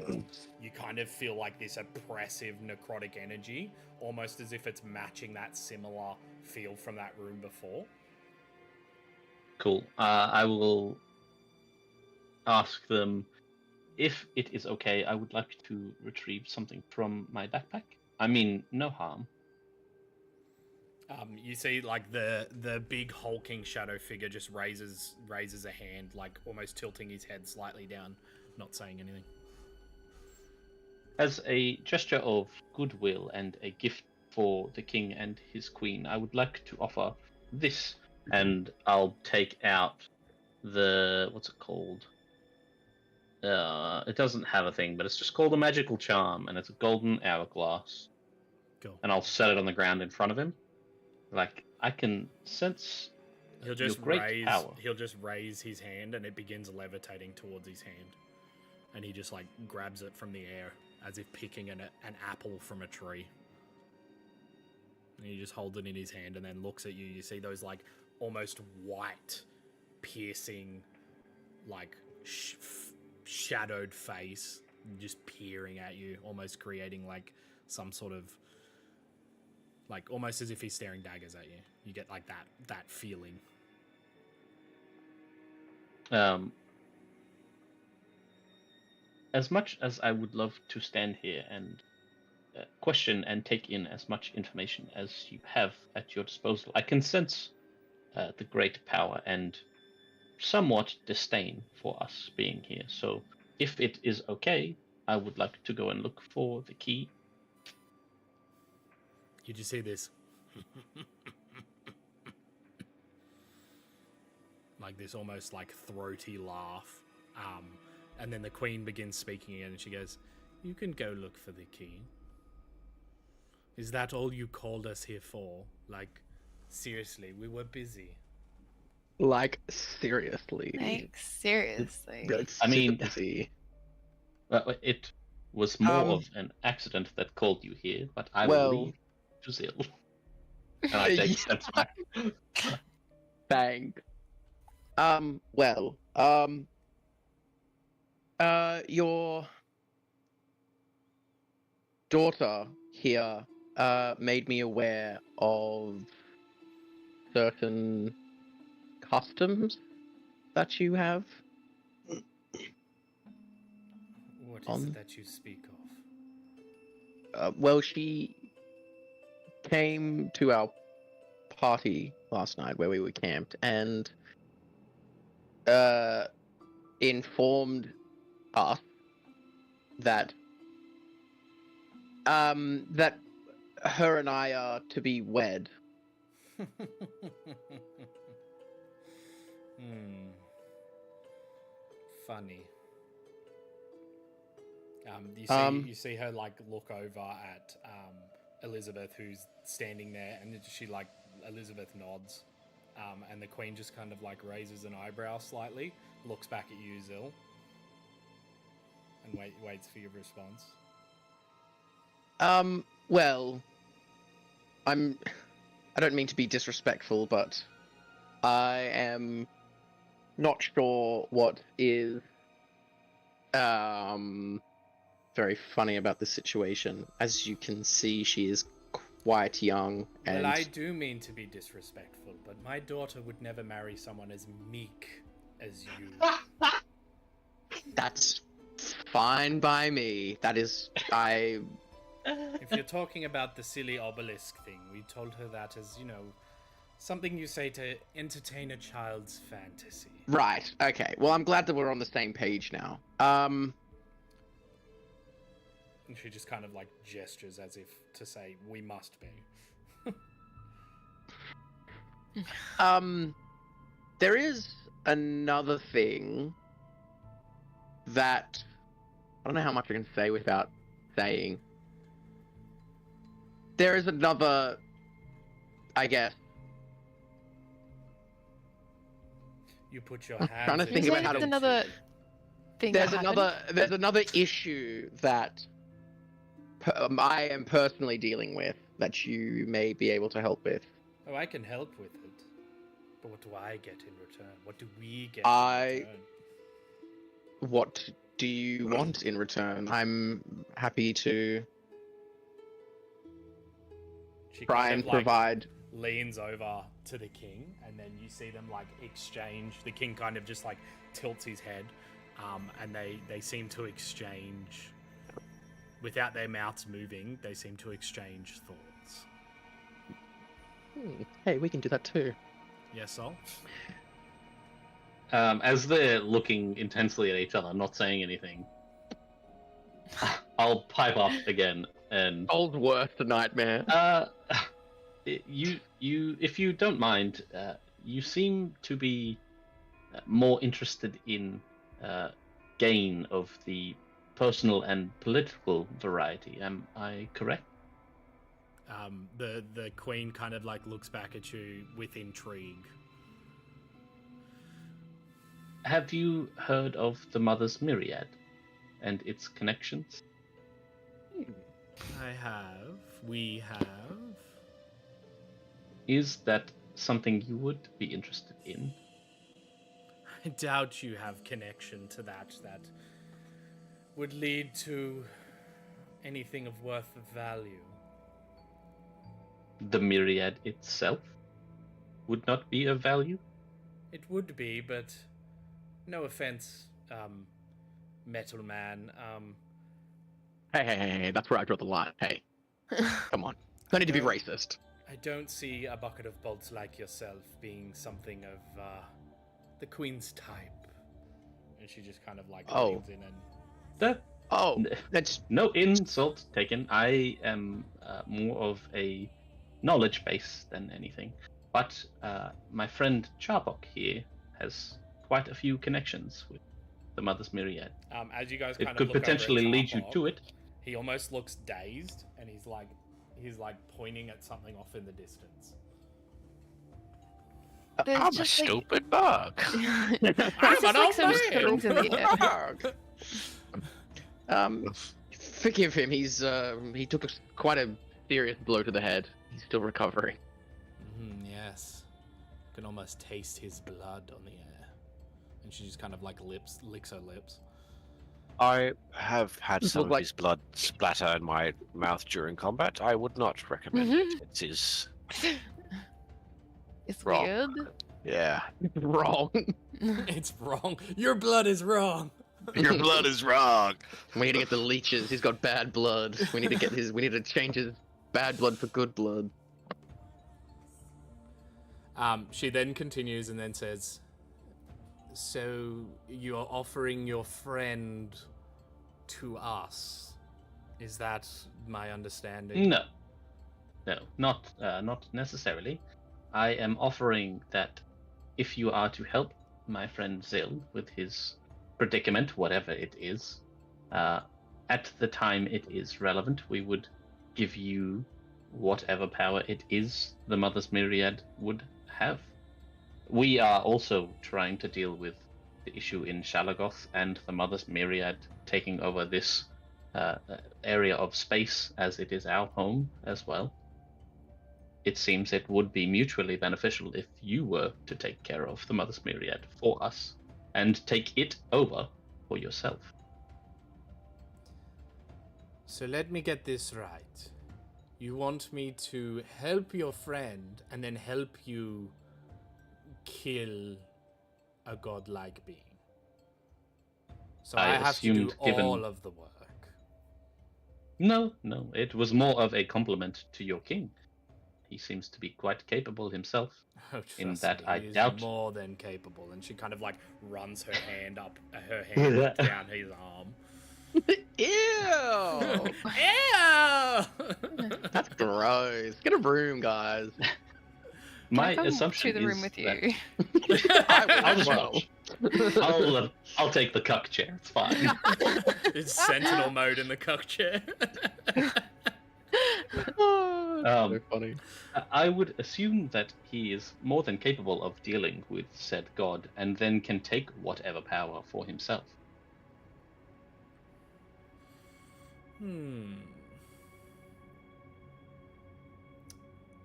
You kind of feel like this oppressive necrotic energy, almost as if it's matching that similar feel from that room before. Cool. I will ask them if it is okay. I would like to retrieve something from my backpack. I mean, no harm. You see, like the big hulking shadow figure just raises a hand, like almost tilting his head slightly down, not saying anything. As a gesture of goodwill and a gift for the king and his queen, I would like to offer this, and I'll take out the what's it called? It doesn't have a thing, but it's just called a magical charm, and it's a golden hourglass. Cool. And I'll set it on the ground in front of him. Like, I can sense He'll just your great power. He'll just raise his hand, and it begins levitating towards his hand, and he just like grabs it from the air as if picking an apple from a tree. And he just holds it in his hand and then looks at you. You see those like almost white, piercing, like shadowed face just peering at you, almost creating like some sort of like almost as if he's staring daggers at you. You get like that feeling. As much as I would love to stand here and question and take in as much information as you have at your disposal, I can sense the great power and somewhat disdain for us being here. So, if it is okay, I would like to go and look for the key. You just see this. Like this almost like throaty laugh. And then the queen begins speaking again and she goes, "You can go look for the key. Is that all you called us here for? Like, seriously, we were busy." Like, seriously. Like, seriously. I mean, busy. It was more of an accident that called you here, but I will leave to Zil. And I take steps back. Thanks. Your daughter here made me aware of certain customs that you have. What is it that you speak of? Well, she came to our party last night where we were camped and informed us that that her and I are to be wed. Funny. You see her like look over at Elizabeth, who's standing there, and Elizabeth nods, and the queen just kind of like raises an eyebrow slightly, looks back at you, Zil, and waits for your response. Well, I don't mean to be disrespectful, but I am not sure what is very funny about the situation. As you can see, she is quite young, and Well, I do mean to be disrespectful, but my daughter would never marry someone as meek as you. That's fine by me. That is, If you're talking about the silly obelisk thing, we told her that as, something you say to entertain a child's fantasy. Right, okay. Well, I'm glad that we're on the same page now. And she just kind of like gestures as if to say, "We must be." There is another thing that I don't know how much I can say without saying. There is another, I guess. You put your I'm hands. trying to think about how to. Another thing. There's another issue that I am personally dealing with that you may be able to help with. Oh, I can help with it. But what do I get in return? What do we get in return? What do you want in return? I'm happy to She try kind and of, provide. Leans over to the king, and then you see them like exchange. The king kind of just like tilts his head, and they seem to exchange, without their mouths moving, they seem to exchange thoughts. Hey, we can do that too. Yes, Sol? As they're looking intensely at each other, not saying anything, I'll pipe up again and. Old worst nightmare. If you don't mind, you seem to be more interested in gain of the personal and political variety. Am I correct? The queen kind of like looks back at you with intrigue. Have you heard of the Mother's Myriad and its connections? I have. We have. Is that something you would be interested in? I doubt you have connection to that would lead to anything of worth of value. The Myriad itself would not be of value? It would be, but no offense, Metal Man. Hey, that's where I draw the line. Hey, come on. No need to be racist. I don't see a bucket of bolts like yourself being something of the Queen's type. And she just kind of like leans in and... That's... No insult taken. I am more of a knowledge base than anything. But my friend Charbok here has quite a few connections with the Mother's Myriad. As you guys kind it of could look potentially over at lead you Charbok, to it. He almost looks dazed, and he's like pointing at something off in the distance. There's I'm a just, like- stupid bug. There's I'm just an like old some man. strings in the air. Forgive him. He took quite a serious blow to the head. He's still recovering. Yes. You can almost taste his blood on the air. And she just kind of like licks her lips. I have had This some look of like- his blood splatter in my mouth during combat. I would not recommend it. It is, It's Wrong. weird. yeah. Wrong. It's wrong. Your blood is wrong. Your blood is wrong. We need to get the leeches. He's got bad blood. We need to change his bad blood for good blood. She then continues and then says, "So you're offering your friend to us? Is that my understanding?" No, not necessarily. I am offering that if you are to help my friend Zil with his predicament, whatever it is, at the time it is relevant, we would give you whatever power it is the Mother's Myriad would have. We are also trying to deal with the issue in Shalagoth and the Mother's Myriad taking over this area of space as it is our home as well. It seems it would be mutually beneficial if you were to take care of the Mother's Myriad for us and take it over for yourself. So let me get this right. You want me to help your friend and then help you kill a godlike being. So I have to do assumed given- all of the work. No, it was more of a compliment to your king. He seems to be quite capable himself. Oh, In trust that me, I he is doubt- more than capable. And she kind of like runs her hand up down his arm. Ew! Ew! That's gross. Get a room, guys. My Can I come assumption to the room is with that- you. I as will. well. I'll take the cuck chair. It's fine. It's sentinel mode in the cuck chair. So funny. I would assume that he is more than capable of dealing with said god, and then can take whatever power for himself.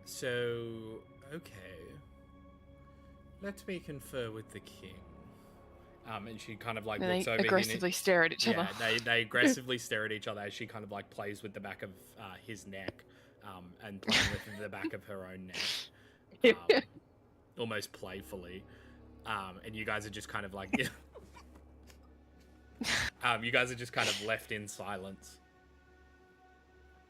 So, okay. Let me confer with the king. And she kind of like And looks they over aggressively stare at each Yeah, other. they aggressively stare at each other as she kind of like plays with the back of his neck, and playing with the back of her own neck, almost playfully. And you guys are just kind of like, You guys are just kind of left in silence.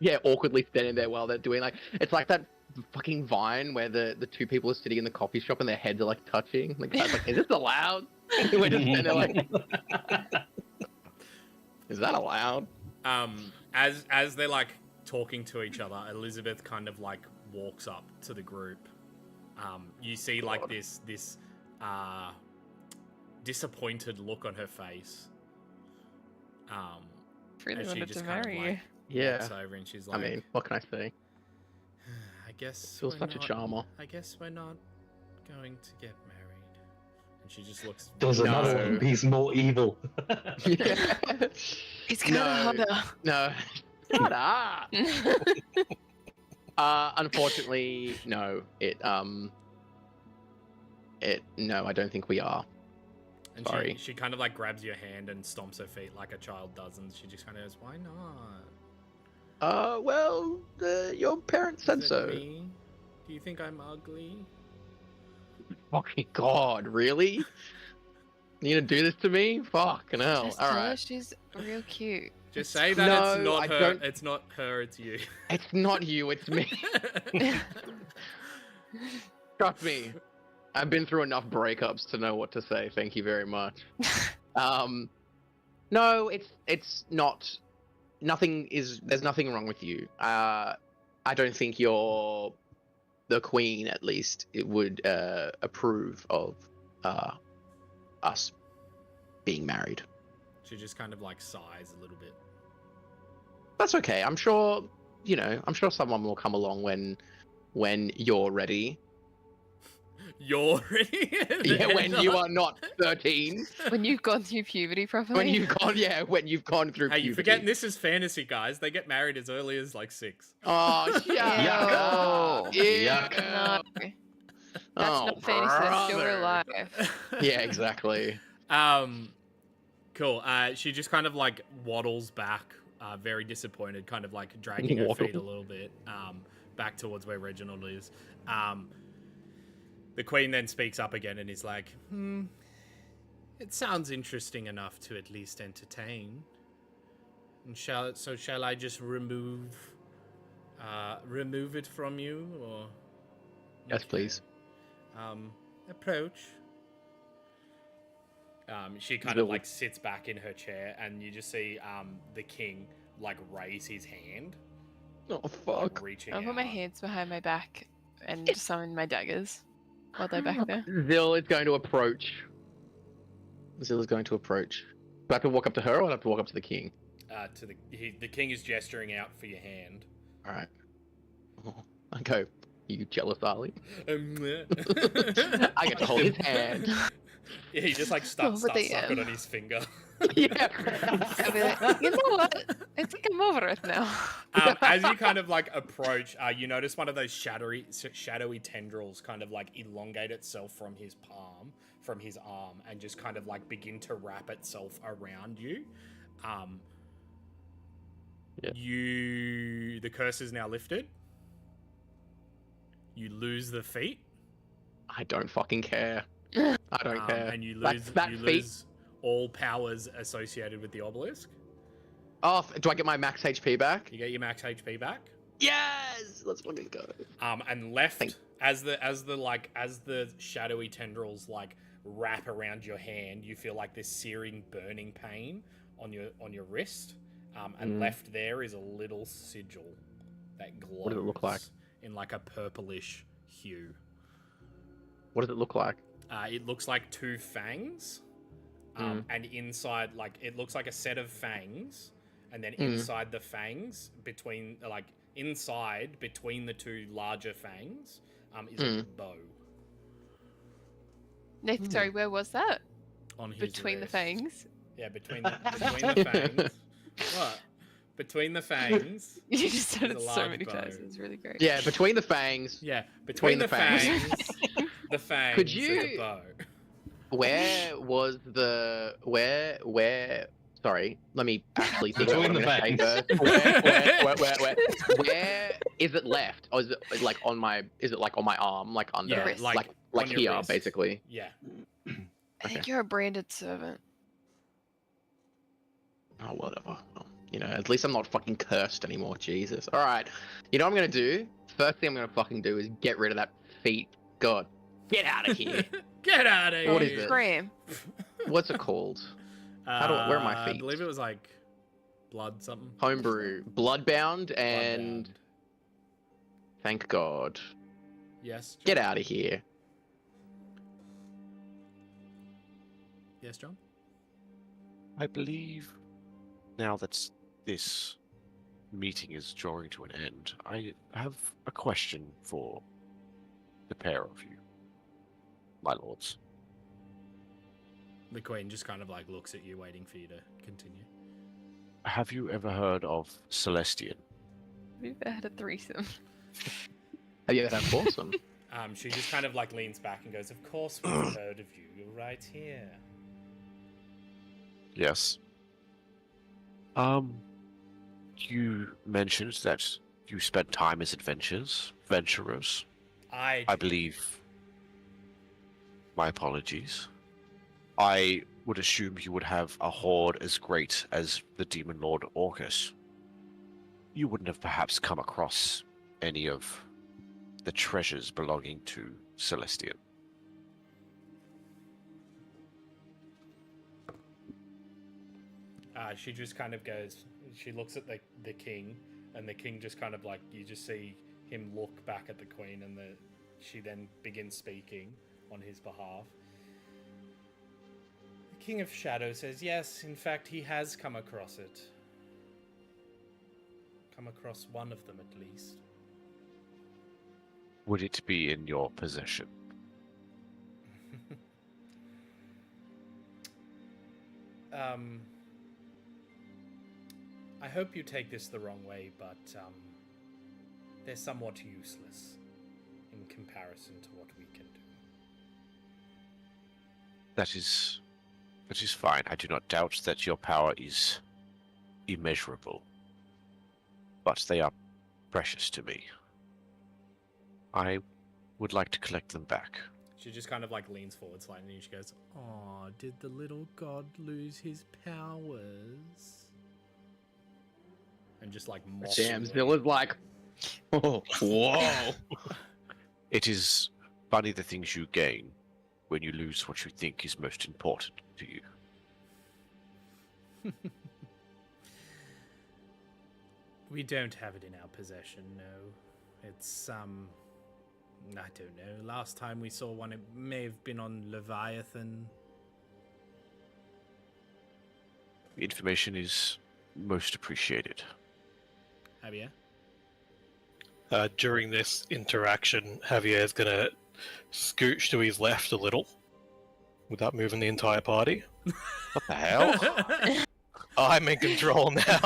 Yeah, awkwardly standing there while they're doing like it's like that fucking Vine where the two people are sitting in the coffee shop and their heads are like touching. The guy's like, "Is this allowed?" We're just standing there like, "Is that allowed?" As they're like talking to each other, Elizabeth kind of like walks up to the group. You see like this disappointed look on her face. Really as she wanted just to kind of, marry like, you. Yeah. walks over and she's I like, mean, what can I say? I guess Feels we're such a not- charmer. I guess we're not going to get married. And she just looks. There's No. another one. He's more evil. It's kind of No. harder. No. Shut up. Unfortunately, no. No, I don't think we are. And Sorry. she kind of like grabs your hand and stomps her feet like a child does, and she just kind of goes, "Why not? Well, your parents said Is it so. me? Do you think I'm ugly?" Fucking God, really? You gonna do this to me? Fucking hell. Just tell her Alright. she's real cute. Just say that No, it's not I her. don't- It's not her. It's you. It's not you, it's me. Trust me. I've been through enough breakups to know what to say. Thank you very much. No, it's not. There's nothing wrong with you. I don't think you're the queen. At least it would approve of us being married. She just kind of like sighs a little bit. That's okay. I'm sure. I'm sure someone will come along when you're ready. You're ready. Yeah, when you are not 13. When you've gone through puberty properly. When you've gone through. Hey, you puberty. forgetting this is fantasy, guys. They get married as early as like 6. Oh, shut Yuck. up. Yuck. No. That's Oh, not fantasy, that's still real brother. life. Yeah, exactly. Cool. She just kind of like waddles back, very disappointed, kind of like dragging her feet a Waddle. little bit, back towards where Reginald is. The queen then speaks up again and is like, it sounds interesting enough to at least entertain. And shall I just remove it from you, or? Yes, please. Approach. She kind of like sits back in her chair, and you just see the king like raise his hand, Oh, like, fuck. reaching I'll put my out. hands behind my back and summon my daggers while they're back there. Zill is going to approach. Do I have to walk up to her, or do I have to walk up to the king? To the king is gesturing out for your hand. Alright. I go, you jealous darling. I I get to hold his hand. Yeah, he just like starts but sucking on his finger. Yeah. I'll be like, you know what? I think I'm over it now. As you kind of like approach, you notice one of those shadowy tendrils kind of like elongate itself from his palm, from his arm, and just kind of like begin to wrap itself around you. Yeah. The curse is now lifted. You lose the feat. I don't fucking care. I don't care. And you Like, lose that feat- lose all powers associated with the obelisk. Oh, do I get my max HP back? You get your max HP back. Yes! Let's fucking go. And left Thank- as the shadowy tendrils like wrap around your hand, you feel like this searing, burning pain on your wrist. And left there is a little sigil that glows. What does it look like? In like a purplish hue. What does it look like? It looks like 2 fangs, and inside, like, it looks like a set of fangs, and then inside the fangs, between the 2 larger fangs, is a bow Nathan, sorry, where was that? on his Between the wrist. fangs? Yeah, between the fangs. What? Between the fangs. You just said it There's a so large many bow. times. It's really great. Yeah, between the fangs. Yeah, between the fangs. The fangs. Could is you- a bow. Where was the where? Sorry, let me actually think. Between Of what I'm the gonna say fangs. first. Where is it left? Or is it like on my? Is it like on my arm, like under, Yeah, wrist. like on your here, wrist. basically? Yeah. I think you're a branded servant. Oh, whatever. Well, at least I'm not fucking cursed anymore. Jesus. All right. You know what I'm gonna do? First thing I'm gonna fucking do is get rid of that feet. God, get out of here. Get out of here. What is it? Scram. What's it called? Where are my I feet? believe it was like blood something. Homebrew, bloodbound, and Bloodbound. thank God. Yes. John? Get out of here. Yes, John. I believe now that this meeting is drawing to an end, I have a question for the pair of you, my lords. The Queen just kind of like looks at you, waiting for you to continue. Have you ever heard of Celestian? We've had a threesome. Have you ever had foursome? She just kind of like leans back and goes, "Of course we've heard of you. You're right here." Yes. You mentioned that you spent time as adventurers. I believe. My apologies. I would assume you would have a horde as great as the Demon Lord Orcus. You wouldn't have perhaps come across any of the treasures belonging to Celestian. She just kind of goes, she looks at the king, and the king just kind of like, you just see him look back at the queen, and she then begins speaking on his behalf. The King of Shadow says, yes, in fact, he has come across it. Come across one of them at least. Would it be in your possession? I hope you take this the wrong way, but they're somewhat useless in comparison to what we can do. That is fine. I do not doubt that your power is immeasurable, but they are precious to me. I would like to collect them back. She just kind of like leans forward slightly and she goes, "Aw, did the little god lose his powers?" And just like Damn, Zilla's like, oh, whoa. It is funny the things you gain when you lose what you think is most important to you. We don't have it in our possession, no. It's, I don't know. Last time we saw one, it may have been on Leviathan. The information is most appreciated. Javier? During this interaction, Javier's gonna scooch to his left a little without moving the entire party. What the hell? I'm in control now.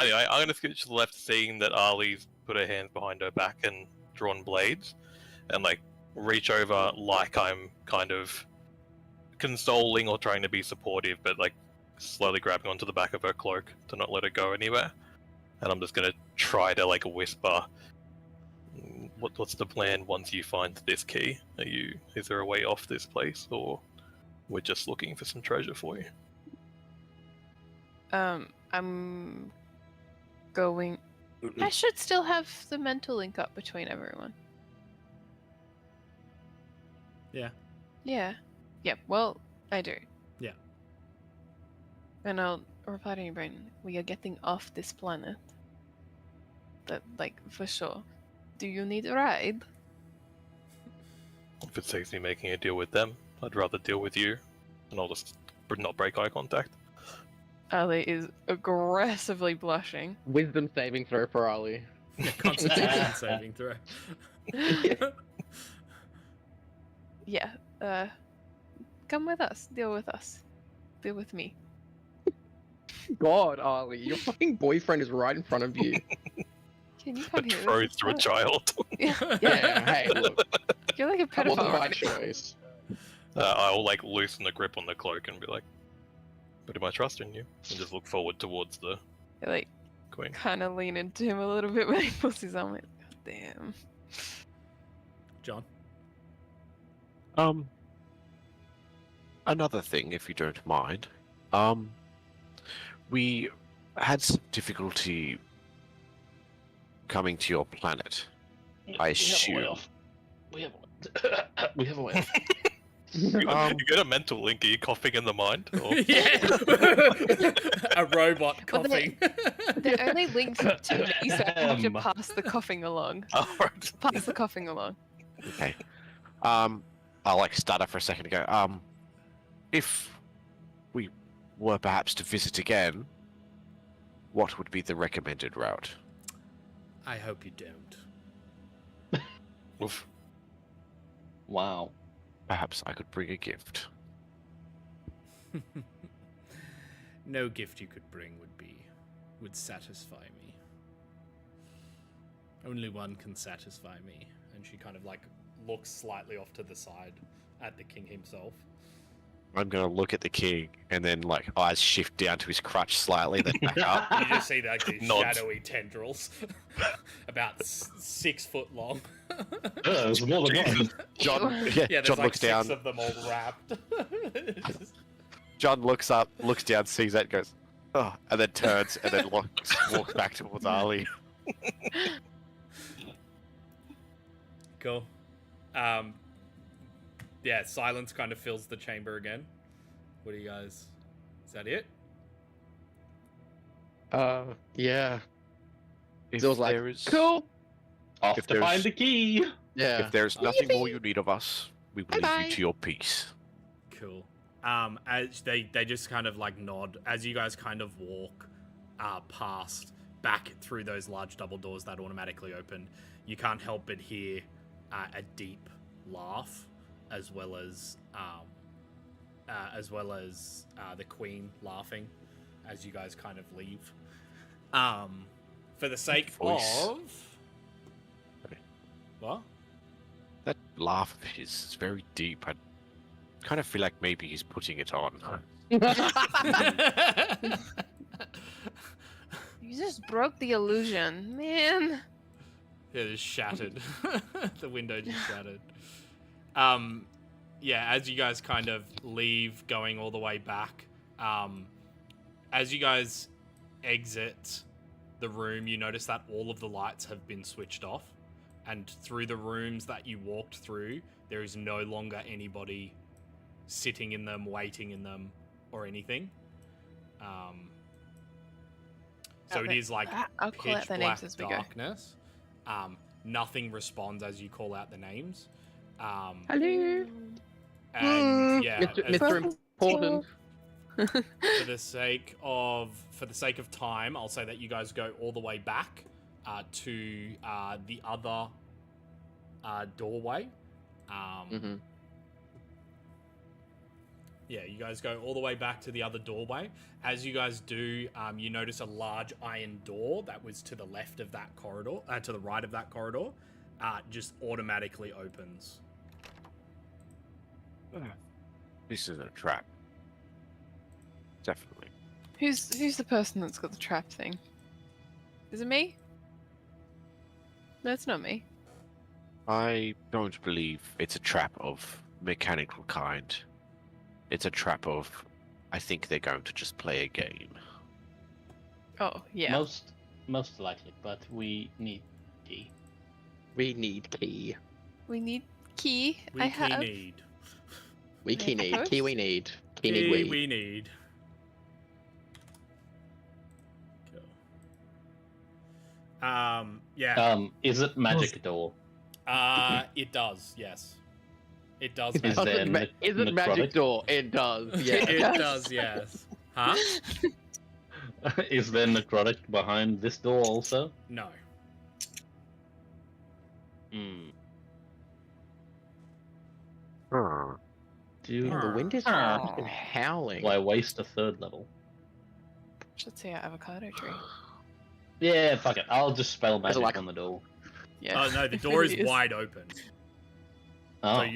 Anyway, I'm gonna scooch to the left, seeing that Ali's put her hands behind her back and drawn blades, and like reach over like I'm kind of consoling or trying to be supportive, but like slowly grabbing onto the back of her cloak to not let her go anywhere. And I'm just gonna try to like whisper, what's the plan once you find this key? Is there a way off this place, or we're just looking for some treasure for you? I'm going. I should still have the mental link up between everyone. Yeah. Yeah. Yeah, well, I do. Yeah. And I'll reply to you, Brayden. We are getting off this planet. That, like, for sure. Do you need a ride? If it saves me making a deal with them, I'd rather deal with you, and I'll just not break eye contact. Ali is aggressively blushing. Wisdom saving throw for Ali. Constitution saving throw. Yeah, come with us. Deal with us. Deal with me. God, Ali, your fucking boyfriend is right in front of you. Can you come here? Betrothed to a child. Yeah, hey, look, You're like a that wasn't my pedophile. choice. I'll like loosen the grip on the cloak and be like, "But am I trusting you?" And just look forward towards the You're like, queen. kind of lean into him a little bit when he pulls his arm. Like, God damn. John? Another thing, if you don't mind. We had some difficulty coming to your planet. I assume. We have a way off. You get a mental link. Are you coughing in the mind? Or... Yeah. A robot Well, coughing. They're only linked to me, so I should pass the coughing along. Oh, right. Pass the coughing along. Okay. I'll like stutter for a second to go. If we were perhaps to visit again, what would be the recommended route? I hope you don't. Oof. Wow. Perhaps I could bring a gift. No gift you could bring would satisfy me. Only one can satisfy me. And she kind of like looks slightly off to the side at the king himself. I'm gonna look at the king and then like eyes shift down to his crutch slightly, then back up. You just see like these Nods. shadowy tendrils, about 6 foot long. There's more than one. John, Yeah, there's John like looks 6 down. of them all wrapped. John looks up, looks down, sees that, goes, oh, and then turns and then walks back towards Ali. Cool. Yeah, silence kind of fills the chamber again. What do you guys? Is that it? Yeah. If Zill's like, there is, cool. Off If to there's- find the key. Yeah. if there's nothing more you need of us, we will leave Bye-bye. you to your peace. Cool. As they just kind of like nod as you guys kind of walk past back through those large double doors that automatically open. You can't help but hear a deep laugh, as well as the queen laughing as you guys kind of leave. For the sake Voice. of what? That laugh of his is very deep. I kind of feel like maybe he's putting it on. You just broke the illusion, man. Yeah, it just shattered. The window just shattered. Yeah, as you guys kind of leave, going all the way back, as you guys exit the room, you notice that all of the lights have been switched off, and through the rooms that you walked through, there is no longer anybody sitting in them, waiting in them, or anything. So it is like I'll call out pitch their black names as we go. darkness. Nothing responds as you call out the names. Hello. And yeah, Mr. Important. for the sake of time, I'll say that you guys go all the way back to the other doorway. Mm-hmm. Yeah, you guys go all the way back to the other doorway. As you guys do, you notice a large iron door that was to the left of that corridor, to the right of that corridor, just automatically opens. This is a trap. Definitely. Who's the person that's got the trap thing? Is it me? No, it's not me. I don't believe it's a trap of mechanical kind. It's a trap of, I think they're going to just play a game. Oh, yeah. Most likely, but we need key. We need key. We need key. We I key have. need. We key need. Post? Key we need. Key Key need we. we need. Cool. Yeah. Is it magic door? It does, yes. It does. Is Magic. there Is it magic necrotic? door? It does. Yeah. It does, yes. Huh? Is there necrotic behind this door also? No. Hmm. Huh. The wind is fucking howling. Why waste a third level? Should see our avocado tree. Yeah, fuck it. I'll just spell magic like- on the door. Yeah. Oh no, the door is It is. wide open. Oh, So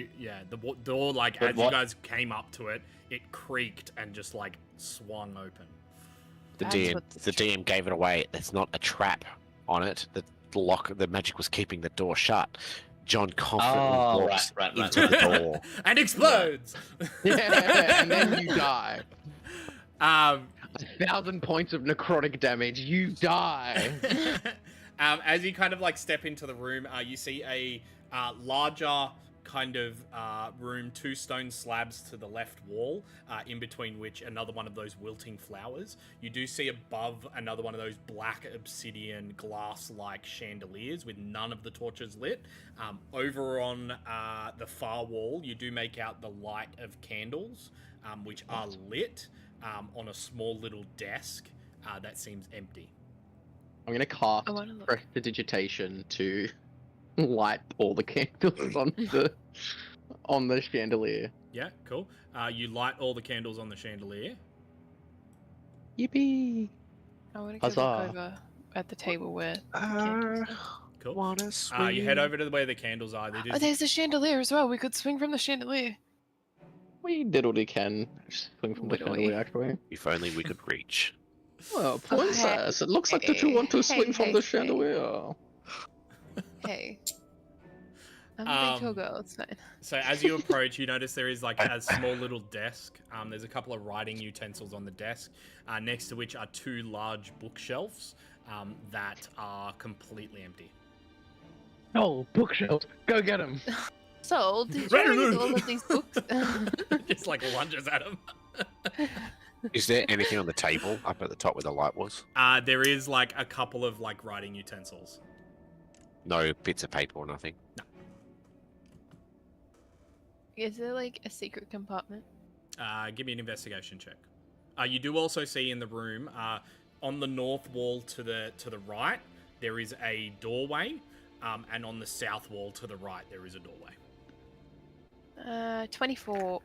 the door, like, But as you what- guys came up to it, it creaked and just like swung open. The That's DM, what the DM gave it away. There's not a trap on it. The lock, the magic was keeping the door shut. John confidently Oh, walks right. into the door. And explodes. Yeah, and then you die. 1,000 points of necrotic damage. You die. As you kind of like step into the room, you see a larger kind of room, 2 stone slabs to the left wall, in between which another one of those wilting flowers. You do see above another one of those black obsidian glass-like chandeliers with none of the torches lit. Over on the far wall, you do make out the light of candles, which are lit on a small little desk that seems empty. I'm gonna cast prestidigitation to light all the candles on the chandelier. Yeah, cool. You light all the candles on the chandelier. Yippee! I want to go look over at the table where the candles are. Cool. You head over to where the candles are. Oh, there's the chandelier as well. We could swing from the chandelier. We diddly can swing from the chandelier, actually. If only we could reach. Well, princess, it looks like that you want to swing from the chandelier. Hey. I'm a big tall girl, it's fine. So as you approach, you notice there is like a small little desk. There's a couple of writing utensils on the desk, next to which are 2 large bookshelves that are completely empty. Oh, bookshelves. Go get them. So, did you read all of these books? Just like lunges at him. Is there anything on the table up at the top where the light was? There is like a couple of like writing utensils. No bits of paper or nothing? No. Is there like a secret compartment? Give me an investigation check. You do also see in the room, on the north wall to the right, there is a doorway, and on the south wall to the right, there is a doorway. 24.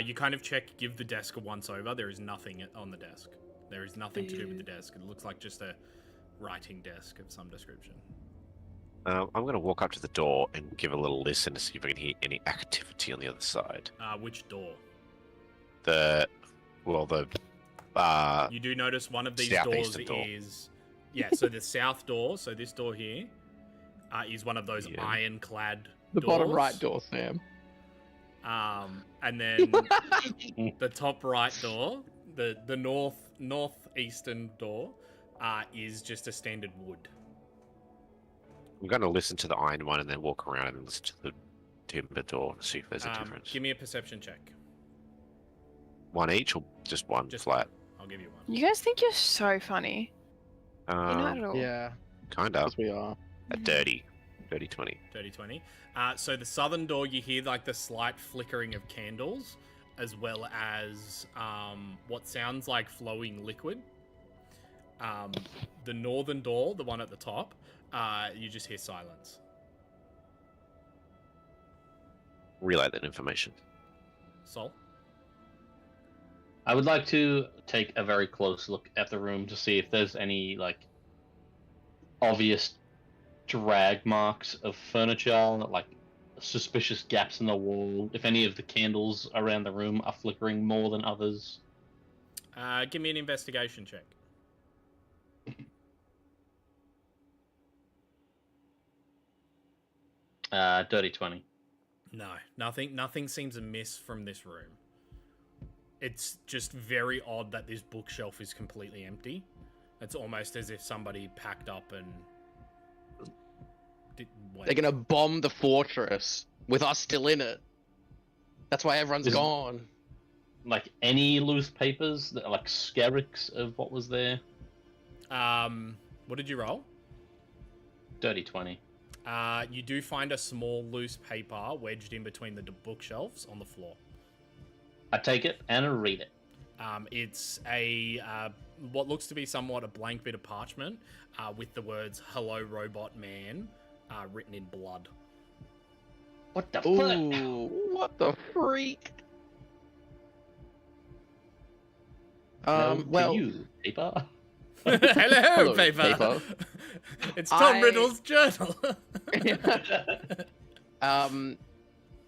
You kind of check, give the desk a once over. There is nothing on the desk. There is nothing to do with the desk. It looks like just a writing desk of some description. I'm going to walk up to the door and give a little listen to see if I can hear any activity on the other side. Which door? You do notice one of these doors is... Yeah, so the south door, so this door here, is one of those ironclad doors. The bottom right door, Sam. And then the top right door, the northeastern door, is just a standard wood. I'm going to listen to the iron one and then walk around and listen to the timber door to see if there's a difference. Give me a perception check. One each or just one flat? I'll give you one. You guys think you're so funny. You're not at all. Yeah. Kind of. Yes, we are. A dirty 20. Dirty 20. So the southern door, you hear like the slight flickering of candles, as well as what sounds like flowing liquid. The northern door, the one at the top, you just hear silence. Relay that information. Sol? I would like to take a very close look at the room to see if there's any, like, obvious drag marks of furniture, like suspicious gaps in the wall, if any of the candles around the room are flickering more than others. Give me an investigation check. Dirty 20. No, nothing seems amiss from this room. It's just very odd that this bookshelf is completely empty. It's almost as if somebody packed up and... They're gonna bomb the fortress with us still in it. That's why everyone's gone. Like any loose papers, that are like skerricks of what was there? What did you roll? Dirty 20. You do find a small loose paper wedged in between the bookshelves on the floor. I take it and I read it. It's a what looks to be somewhat a blank bit of parchment with the words "Hello, Robot Man" written in blood. What the fuck? What the freak? Well, you, paper. Hello, paper. It's Tom Riddle's journal.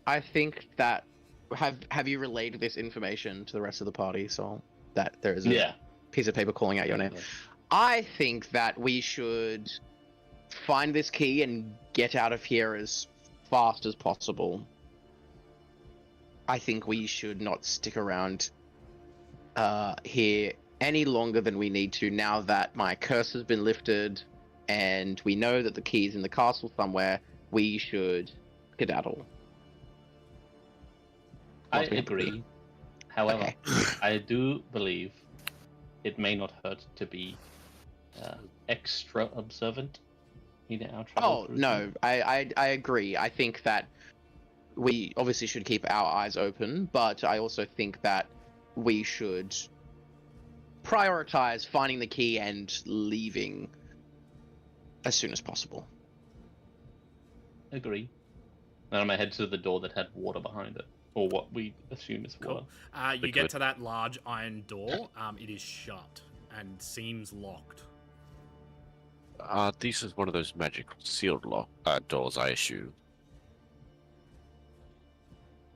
I think that have you relayed this information to the rest of the party, so that there is a piece of paper calling out your name? I think that we should find this key and get out of here as fast as possible. I think we should not stick around here any longer than we need to now that my curse has been lifted and we know that the key is in the castle somewhere. We should skedaddle. I agree. However, I do believe it may not hurt to be extra observant in our travel. Oh, no, I agree. I think that we obviously should keep our eyes open, but I also think that we should prioritize finding the key and leaving as soon as possible. Agree. Then I'm gonna head to the door that had water behind it, or what we assume is water. Cool. You get to that large iron door. It is shut and seems locked. This is one of those magical sealed doors, I assume.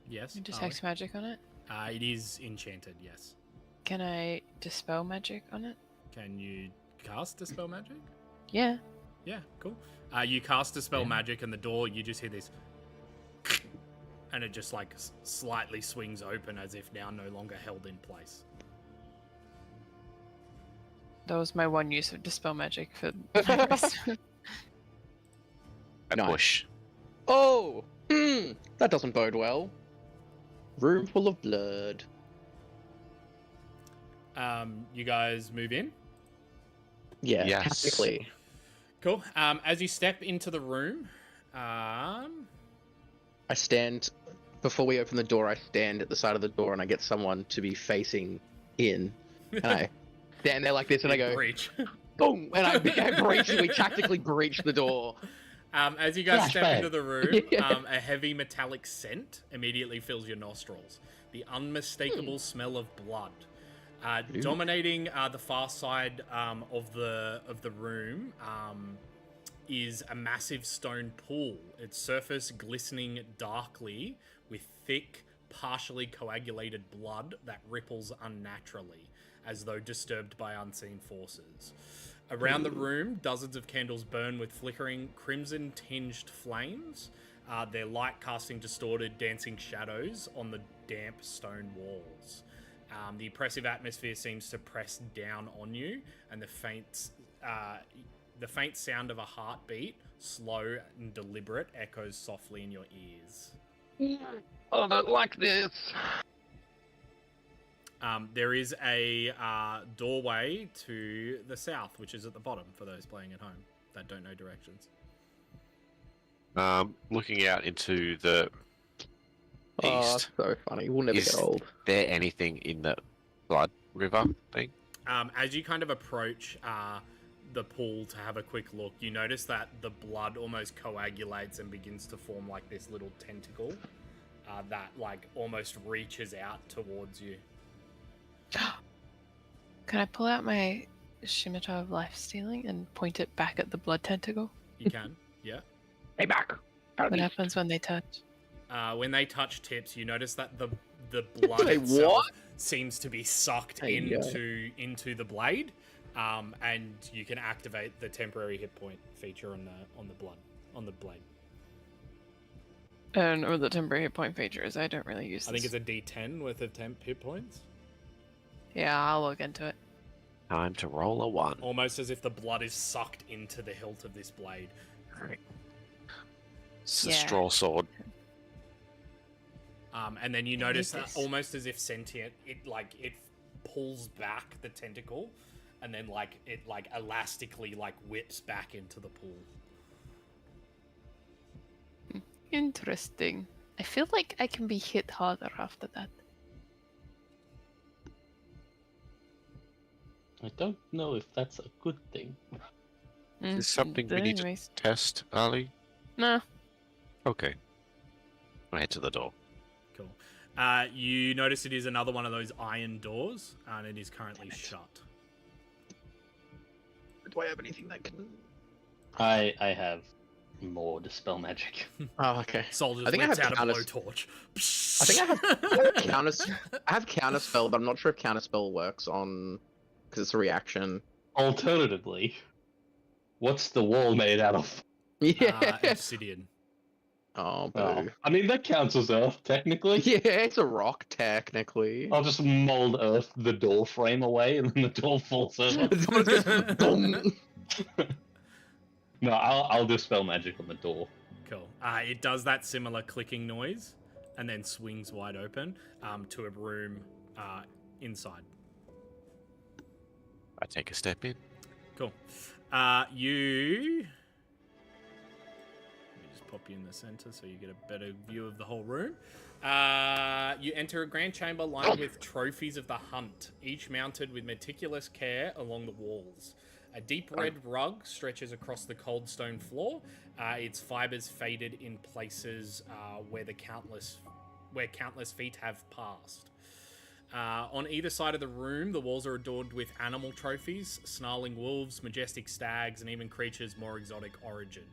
Yes. You detect magic on it? It is enchanted, yes. Can I dispel magic on it? Can you cast Dispel Magic? Yeah. Yeah, cool. You cast Dispel Magic and the door, you just hear this... and it just like slightly swings open as if now no longer held in place. That was my one use of dispel magic for A push. Oh! That doesn't bode well. Room full of blood. You guys move in? Yeah, Yes. technically. Cool. As you step into the room, I stand, before we open the door, I stand at the side of the door and I get someone to be facing in. And I stand there like this and I go, breach. boom! And I breach, we tactically breach the door. As you guys step Flashbang. into the room, Yeah. a heavy metallic scent immediately fills your nostrils. The unmistakable smell of blood. Dominating the far side of the room is a massive stone pool. Its surface glistening darkly with thick, partially coagulated blood that ripples unnaturally, as though disturbed by unseen forces. Around the room, dozens of candles burn with flickering, crimson-tinged flames, their light casting distorted, dancing shadows on the damp stone walls. The oppressive atmosphere seems to press down on you, and the faint sound of a heartbeat, slow and deliberate, echoes softly in your ears. I don't like this. There is a doorway to the south, which is at the bottom for those playing at home that don't know directions. Looking out into the Oh, east, so funny. We'll never Is- get old. there anything in the blood river thing? As you kind of approach the pool to have a quick look, you notice that the blood almost coagulates and begins to form like this little tentacle that like almost reaches out towards you. Can I pull out my scimitar of life stealing and point it back at the blood tentacle? You can, yeah. Hey, back. What happens when they touch? When they touch tips, you notice that the blood Wait, itself what? seems to be sucked There you go. into the blade, and you can activate the temporary hit point feature on the blade. And or the temporary hit point features. I don't really use this. I think it's a D10 worth of temp hit points, Yeah, I'll look into it. Time to roll a 1. almost as if the blood is sucked into the hilt of this blade. It's a Yeah. straw sword. And then you I notice need that this. almost as if sentient, it pulls back the tentacle, and then it elastically whips back into the pool. Interesting. I feel like I can be hit harder after that. I don't know if that's a good thing. Is something we need to Anyways. test, Ali? No. Okay. I head to the door. Cool. You notice it is another one of those iron doors, and it is currently shut. Do I have anything that can... I have more dispel magic. Oh, okay. Soldiers I think I whips have out a counter- blowtorch. I think I have counterspell, but I'm not sure if counterspell works on... Because it's a reaction. Alternatively, what's the wall made out of? Yeah. Obsidian. Oh, Oh, boo. I mean, that counts as Earth, technically. Yeah, it's a rock, technically. I'll just mold Earth the door frame away, and then the door falls over. Someone goes, boom. No, I'll dispel magic on the door. Cool. It does that similar clicking noise, and then swings wide open to a room inside. I take a step in. Cool. You. Let me just pop you in the center so you get a better view of the whole room. You enter a grand chamber lined with trophies of the hunt, each mounted with meticulous care along the walls. A deep red rug stretches across the cold stone floor. Its fibers faded in places where countless feet have passed. On either side of the room, the walls are adorned with animal trophies, snarling wolves, majestic stags, and even creatures more exotic origin.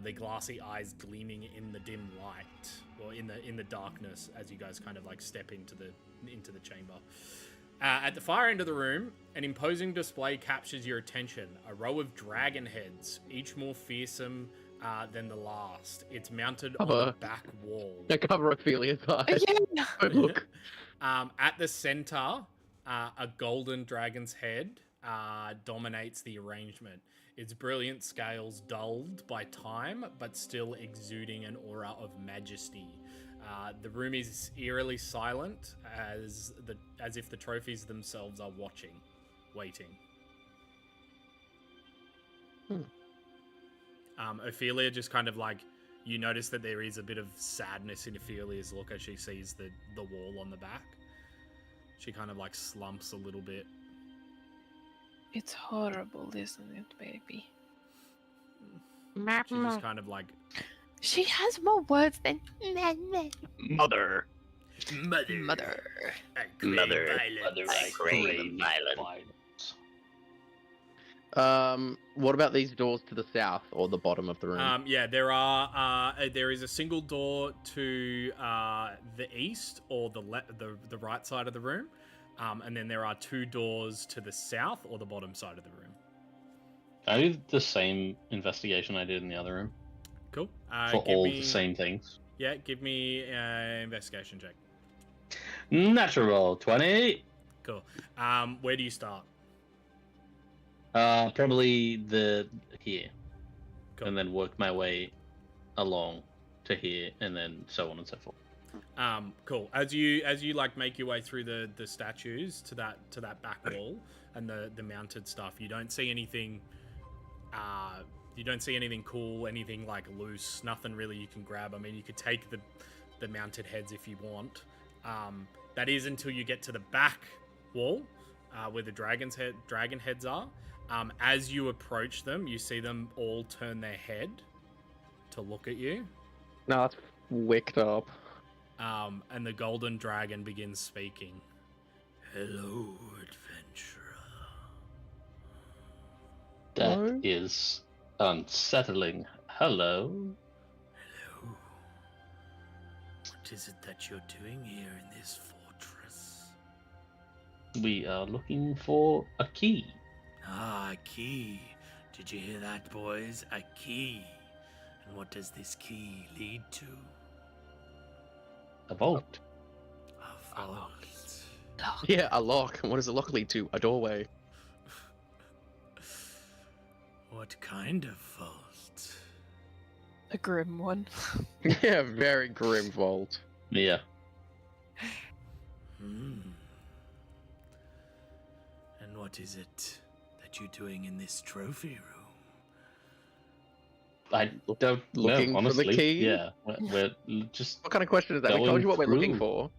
Their glassy eyes gleaming in the dim light, or in the darkness, as you guys kind of like step into the chamber. At the far end of the room, an imposing display captures your attention. A row of dragon heads, each more fearsome than the last. It's mounted on the back wall. Cover Ophelia's eyes. Yeah. Oh, look. At the center, a golden dragon's head dominates the arrangement. Its brilliant scales dulled by time, but still exuding an aura of majesty. The room is eerily silent, as if the trophies themselves are waiting. Ophelia just kind of like, you notice that there is a bit of sadness in Ophelia's look as she sees the wall on the back. She kind of like slumps a little bit. It's horrible, isn't it, baby? She just kind of like... She has more words than Mother. mother. I crave violence. What about these doors to the south or the bottom of the room? Yeah, there is a single door to the east or the right side of the room, and then there are two doors to the south or the bottom side of the room. I did the same investigation I did in the other room Cool. for all the same things. Yeah, give me an investigation check. Natural 20. Cool. Where do you start? Probably here, Cool. and then work my way along to here, and then so on and so forth. Cool. As you like make your way through the statues to that back wall and the mounted stuff, you don't see anything. You don't see anything cool, anything like loose, nothing really you can grab. I mean, you could take the mounted heads if you want. That is until you get to the back wall where the dragon heads are. As you approach them, you see them all turn their head to look at you. No, that's wicked up. And the golden dragon begins speaking. Hello, adventurer. That is unsettling. Hello. Hello. What is it that you're doing here in this fortress? We are looking for a key. Ah, a key. Did you hear that, boys? A key. And what does this key lead to? A vault. A vault. Yeah, a lock. And what does a lock lead to? A doorway. What kind of vault? A grim one. Yeah, very grim vault. Yeah. And what is it that you're doing in this trophy room? I don't Looking know, for the honestly. key? Yeah, we're just... What kind of question is that? We Going told you what we're looking through. for.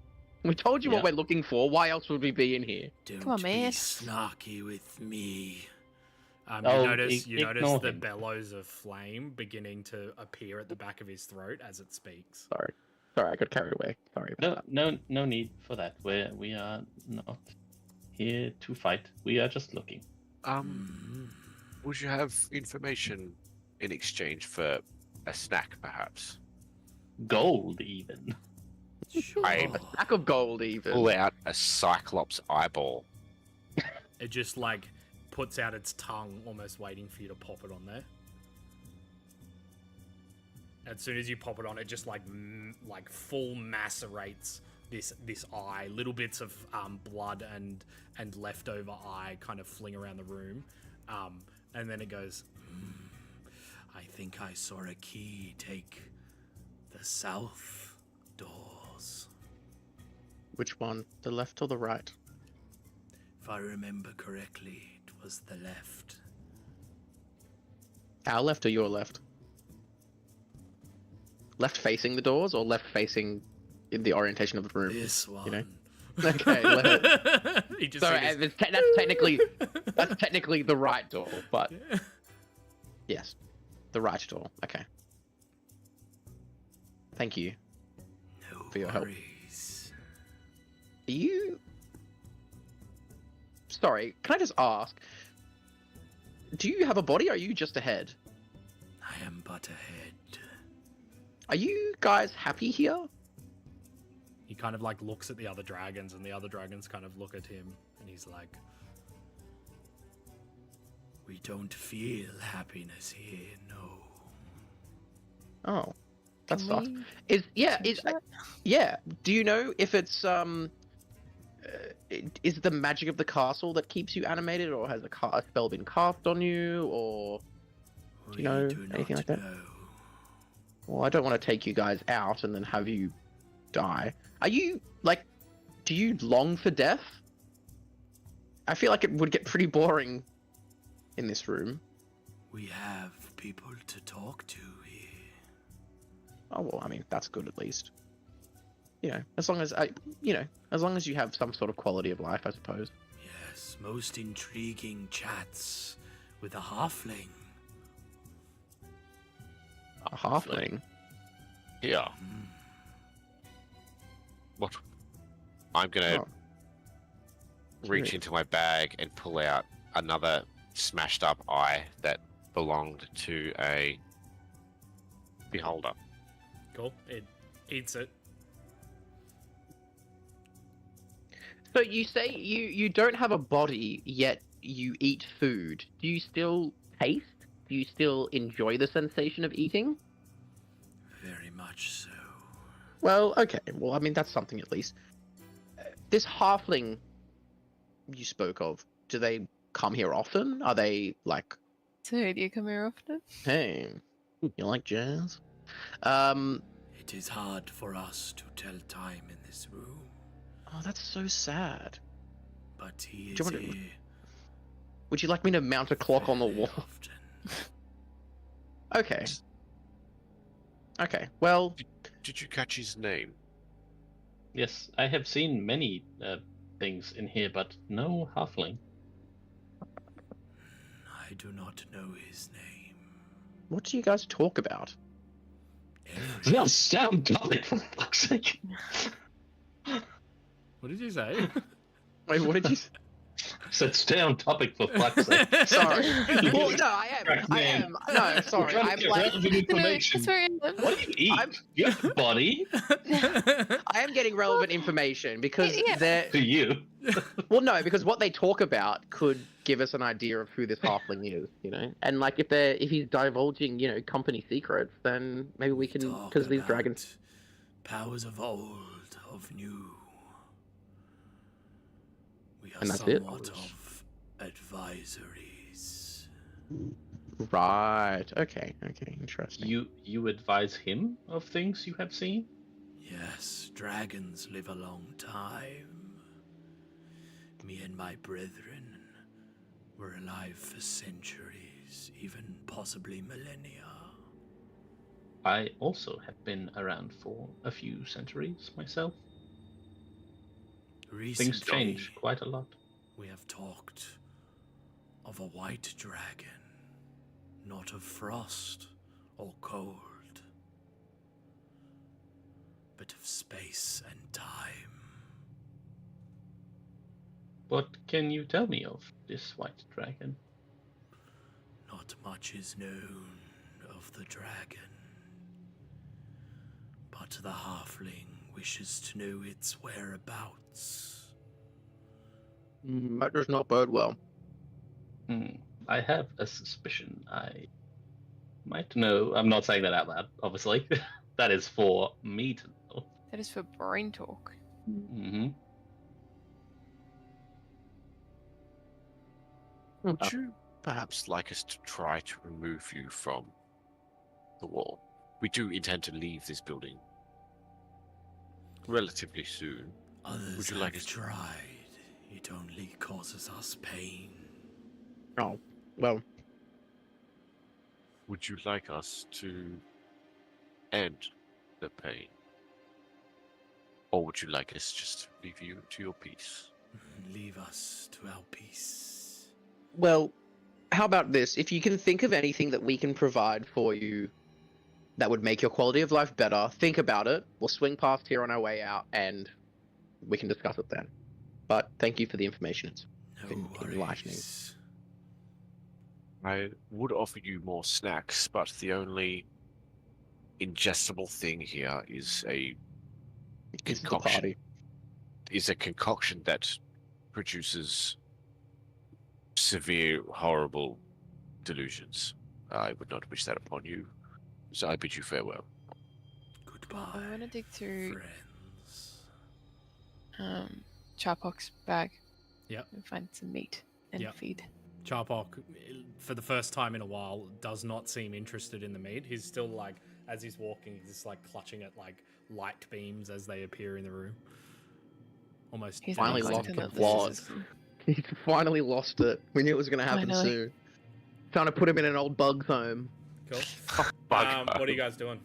We told you what Yeah. we're looking for. Why else would we be in here? Don't Come on, be miss. snarky with me. You Oh, notice ignore the him. bellows of flame beginning to appear at the back of his throat as it speaks. Sorry, I got carried away. Sorry about No need for that. We are not here to fight. We are just looking. Would you have information in exchange for a snack, perhaps? Gold, even. Sure. I that. Stack of gold, even. pull out a Cyclops eyeball. It just like puts out its tongue, almost waiting for you to pop it on there. As soon as you pop it on, it just like full macerates this eye. Little bits of blood and leftover eye kind of fling around the room, and then it goes. I think I saw a key take the south doors. Which one? The left or the right? If I remember correctly, it was the left. Our left or your left? Left facing the doors or left facing in the orientation of the room? This one. You know? Okay. That's technically the right door, but yes, the right door. Okay. Thank you for your help. Are you? Sorry, can I just ask? Do you have a body, or are you just a head? I am but a head. Are you guys happy here? He kind of like looks at the other dragons, and the other dragons kind of look at him, and he's like, "We don't feel happiness here, no." Oh, that Can sucks. we Yeah. Do you know if it's is the magic of the castle that keeps you animated, or has a spell been cast on you, or do you know anything like that? Well, I don't want to take you guys out and then have you die. Are you do you long for death? I feel like it would get pretty boring in this room. We have people to talk to here. Oh well, I mean that's good at least. You know, as long as as long as you have some sort of quality of life, I suppose. Yes, most intriguing chats with a halfling. A halfling? Yeah. What? I'm gonna reach into my bag and pull out another smashed up eye that belonged to a beholder. Cool. It eats it. So you say you don't have a body, yet you eat food. Do you still taste? Do you still enjoy the sensation of eating? Very much so. Well, okay. Well, I mean, that's something at least. This halfling you spoke of, do they come here often? Are they like, So, do you come here often? hey, you like jazz? It is hard for us to tell time in this room. Oh, that's so sad. But he Do is you want here. Would you like me to mount a clock on the very wall? often. Okay. Okay, well... Did you catch his name? Yes, I have seen many things in here, but no halfling. I do not know his name. What do you guys talk about? Well, sound topic, for fuck's sake. What did you say? Wait, what did you say? So stay on topic, for fuck's sake. Sorry. Well, no, I am. No, sorry. We're trying I'm to get like... relevant information. What do you eat? You have a body? I am getting relevant information because they're... To you. Well, no, because what they talk about could give us an idea of who this halfling is, you know? And, like, if he's divulging, you know, company secrets, then maybe we can... Talk Because these about dragons... powers of old, of new. We are And that's it? somewhat of advisories. Right. Okay, interesting. You advise him of things you have seen? Yes, dragons live a long time. Me and my brethren were alive for centuries, even possibly millennia. I also have been around for a few centuries myself. Recently, Things change quite a lot. we have talked of a white dragon, not of frost or cold, but of space and time. What can you tell me of this white dragon? Not much is known of the dragon, but the halfling wishes to know its whereabouts. That does not bode well. I have a suspicion. I might know. I'm not saying that out loud, obviously. That is for me to know. That is for brain talk. Mm-hmm. Would you perhaps like us to try to remove you from the wall? We do intend to leave this building relatively soon. Others Would you like have us to- tried. It only causes us pain. Oh, well, Would you like us to end the pain? Or would you like us just to leave you to your peace? Leave us to our peace. well, how about this? If you can think of anything that we can provide for you that would make your quality of life better, think about it. We'll swing past here on our way out, and we can discuss it then. But thank you for the information. It's No been enlightening. worries. I would offer you more snacks, but the only ingestible thing here is a It's the concoction. party. Is a concoction that produces severe, horrible delusions. I would not wish that upon you, so I bid you farewell. Goodbye. I want to dig through friends. Charpok's bag. Yep. And find some meat and Yep. feed. Charpok, for the first time in a while, does not seem interested in the meat. He's still like, as he's walking, he's just like clutching at like light beams as they appear in the room. Almost. He's Finally not going lost to the notice plot. this. He's finally lost it. We knew it was going to happen Finally. soon. Trying to put him in an old bug's home. Cool. Bug What are you guys doing?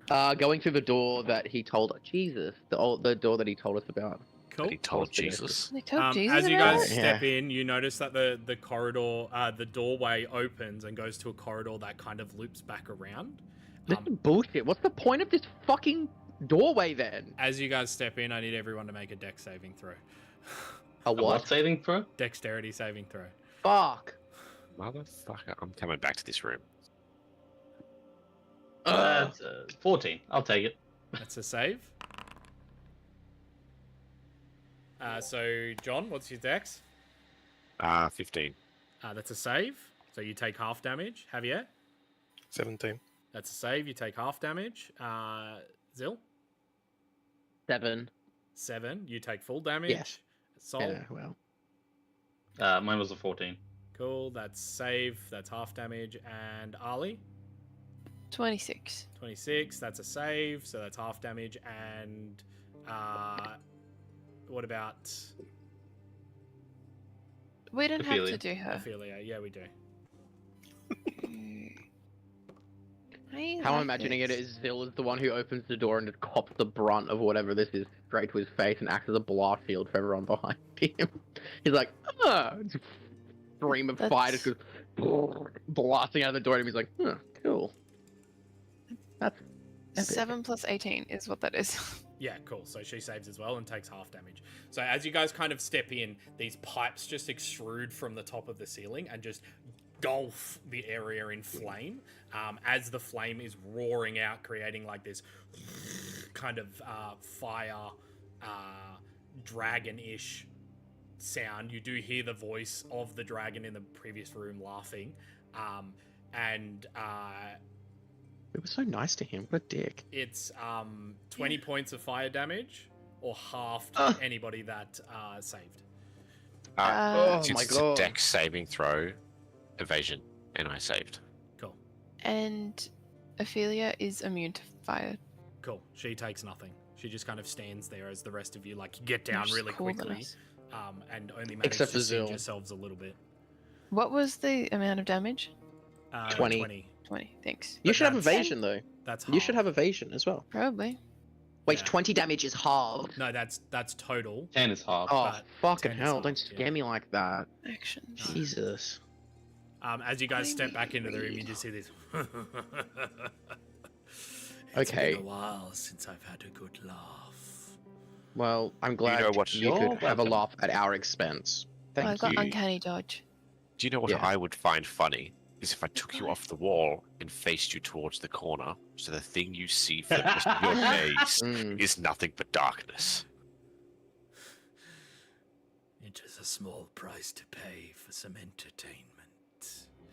Going through the door that he told. Jesus, the door that he told us about. Cool. He told Jesus. They told Jesus As you about guys it? step in, you notice that the corridor, the doorway opens and goes to a corridor that kind of loops back around. This is bullshit. What's the point of this fucking doorway then? As you guys step in, I need everyone to make a dex saving throw. A A what what? saving throw? Dexterity saving throw. Fuck. Motherfucker, I'm coming back to this room. That's 14. I'll take it. That's a save. So, John, what's your dex? 15. That's a save. So you take half damage. Javier, 17. that's a save. You take half damage. Zil, 7. 7. You take full damage. Yes. Sol, Yeah, well. Mine was a 14. cool. That's save. That's half damage. And Ali, 26. 26. That's a save. So that's half damage. And what about We don't have to Ophelia. do her. Ophelia? Yeah, we do. How I'm imagining it is Zil is the one who opens the door and just cops the brunt of whatever this is straight to his face and acts as a blast shield for everyone behind him. He's like, stream of fire just goes blasting out the door, and he's like, cool. That's epic. 7 plus 18 is what that is. Yeah, cool. So she saves as well and takes half damage. So as you guys kind of step in, these pipes just extrude from the top of the ceiling and just engulf the area in flame as the flame is roaring out, creating like this kind of fire dragon-ish sound. You do hear the voice of the dragon in the previous room laughing, and It was so nice to him. What a dick. it's 20 points of fire damage or half to anybody that saved. Oh Since my it's God. a dex saving throw, evasion, and I saved. Cool. And Ophelia is immune to fire. Cool. She takes nothing. She just kind of stands there as the rest of you like get down Which is really cooler than quickly, us. and only manage Except to for singe Zil. yourselves a little bit. What was the amount of damage? 20. 20. Thanks. You But should have that's- evasion, though. That's You should half. have evasion as well. Probably. Wait, Yeah. 20 damage is halved. No, that's total. 10 is half. Oh, but fucking 10 is hell. half, Don't scare yeah. me like that. Action. Jesus. As you guys I step back may into the room, you read. just see this. Okay. It's been a while since I've had a good laugh. Well, I'm glad know what- you You're could have a welcome. laugh at our expense. Well, I Thank got you. uncanny dodge. Do you know what Yeah. I would find funny? Is if I took you off the wall and faced you towards the corner, so the thing you see for the rest of your days Mm. is nothing but darkness. It is a small price to pay for some entertainment.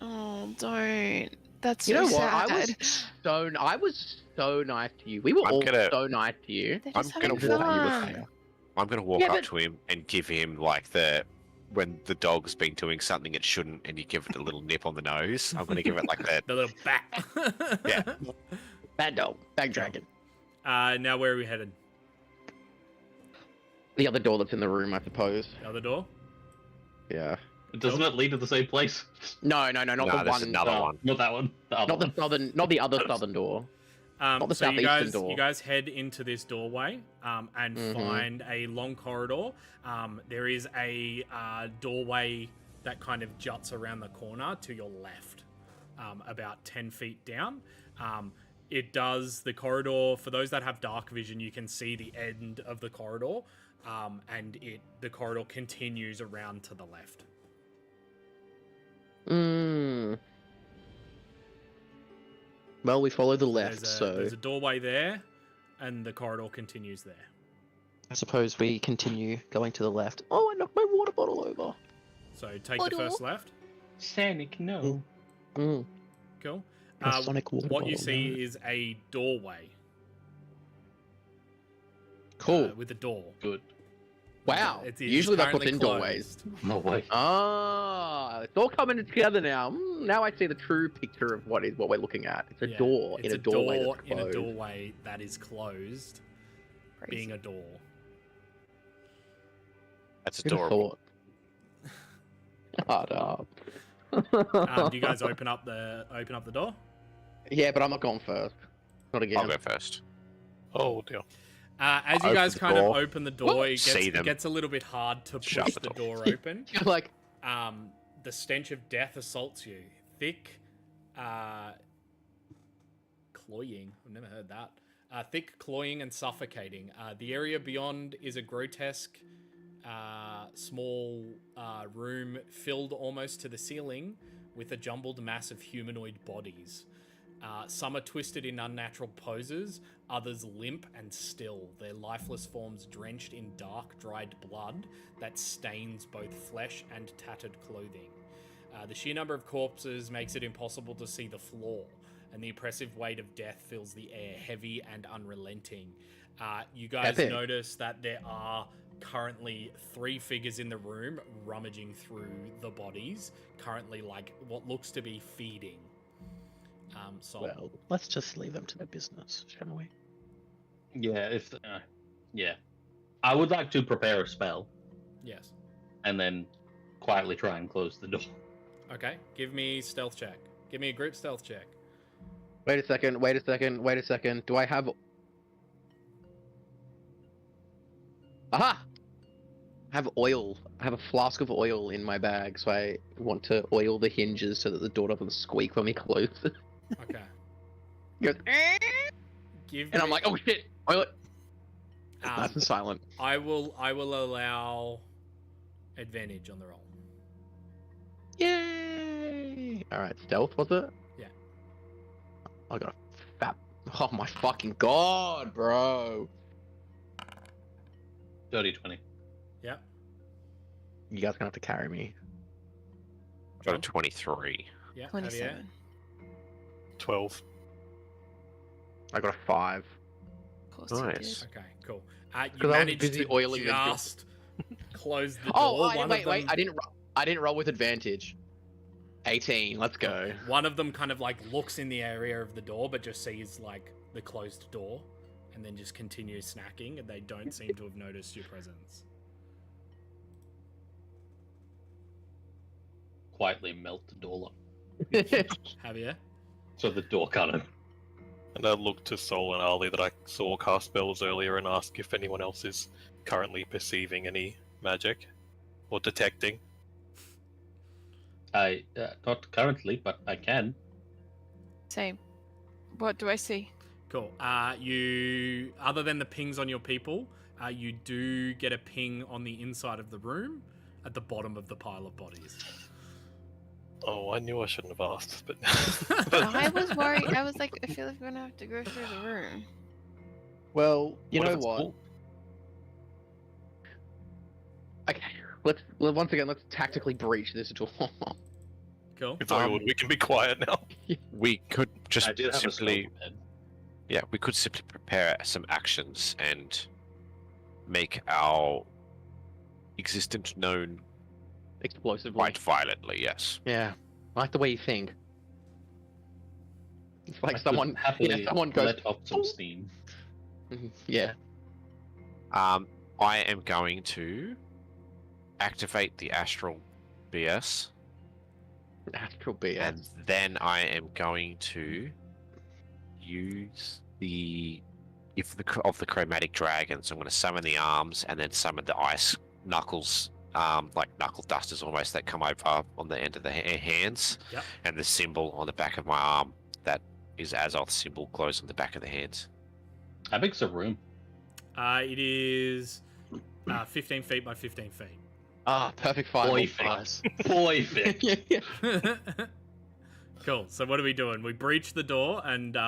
Oh, don't. That's You so know what? sad. I was so nice to you. We were all so nice to you. They're I'm just gonna having walk. fun. I'm gonna walk Yeah, up but- to him and give him like when the dog's been doing something it shouldn't, and you give it a little nip on the nose. I'm gonna give it like that. The little bat. Yeah. Bad dog. Bad dragon. Now where are we headed? The other door that's in the room, I suppose. The other door? Yeah. Doesn't it lead to the same place? No, not No, the there's one. another one. Not that one. The other Not the southern. Not the other southern door. Not the So you southeastern guys, door. you guys head into this doorway and find a long corridor. There is a doorway that kind of juts around the corner to your left, about 10 feet down. The corridor, for those that have dark vision, you can see the end of the corridor, and the corridor continues around to the left. Well, we follow the left, There's a doorway there, and the corridor continues there. I suppose we continue going to the left. Oh, I knocked my water bottle over. So take the first left. Sonic, no. Cool. A Sonic water What you bottle, see no. is a doorway. Cool. With a door. Good. Wow. It's Usually that's what's currently in doorways. closed. No way. Ah, it's all coming together now. Now I see the true picture of what we're looking at. It's a door It's in a doorway door that's in a closed. doorway that is closed, Crazy. being a door. That's Who'd have adorable. thought? Shut up. Do you guys open up the door? Yeah, but I'm not going first. Not again. I'll go first. Oh dear. As you Open guys the kind of door. open the door, See it them. gets a little bit hard to push Shut the the door door. open. You're like, The stench of death assaults you. Thick, cloying. I've never heard that. Thick, cloying, and suffocating. The area beyond is a grotesque, small room filled almost to the ceiling with a jumbled mass of humanoid bodies. Some are twisted in unnatural poses, others limp and still, their lifeless forms drenched in dark, dried blood that stains both flesh and tattered clothing. The sheer number of corpses makes it impossible to see the floor, and the oppressive weight of death fills the air, heavy and unrelenting. You guys Epic. notice that there are currently 3 figures in the room rummaging through the bodies, currently like what looks to be feeding. well, let's just leave them to their business, shall we? Yeah, yeah. I would like to prepare a spell Yes. and then quietly try and close the door. Okay, give me stealth check. Give me a group stealth check. Wait a second. Do I have... Aha! I have oil. I have a flask of oil in my bag, so I want to oil the hinges so that the door doesn't squeak when we close it. Okay. It goes, "Eh," Give and I'm me- like, oh shit, oil it. um, Nice and silent. I will allow advantage on the roll. Yay! Alright, stealth, was it? Yeah. I got a fat... Oh my fucking god, bro! Dirty 20. Yep. You guys gonna have to carry me. Got a 23. Yeah. 27. 12. I got a 5. Of course you Nice. did. Okay. Cool. You 'Cause I was managed busy to oiling the door. just close the door. Oh, One wait, of wait, them- I didn't roll with advantage. 18, let's go. One of them kind of like looks in the area of the door, but just sees like the closed door, and then just continues snacking, and they don't seem to have noticed your presence. Quietly melt the door lock Javier? so the door can't open. And I look to Sol and Ali that I saw cast spells earlier and ask if anyone else is currently perceiving any magic or detecting. I not currently, but I can. Same. What do I see? Cool. You, other than the pings on your people, you do get a ping on the inside of the room at the bottom of the pile of bodies. Oh, I knew I shouldn't have asked, but I was worried. I was like, I feel like we're gonna have to go through the room. Well, you What if know it's what? full? Okay, let's tactically breach this door. Cool. It's all we can be quiet now. We could just I do have a simply, spell bed. yeah, we could simply prepare some actions and make our existence known Explosively. quite violently. Yes. Yeah. I like the way you think. It's like I could someone, happily someone goes, let off some steam. yeah. I am going to activate the Astral BS, Astral BS. and then I am going to use the of the chromatic dragon. So I'm going to summon the arms and then summon the ice knuckles, like knuckle dusters almost, that come over on the end of the hands, Yep. and the symbol on the back of my arm that is Azoth's symbol glows on the back of the hands. How big's the room? It is 15 feet by 15 feet. Ah, perfect fireball Boy for us. Boy fit. Yeah. Cool. So what are we doing? We breach the door, and you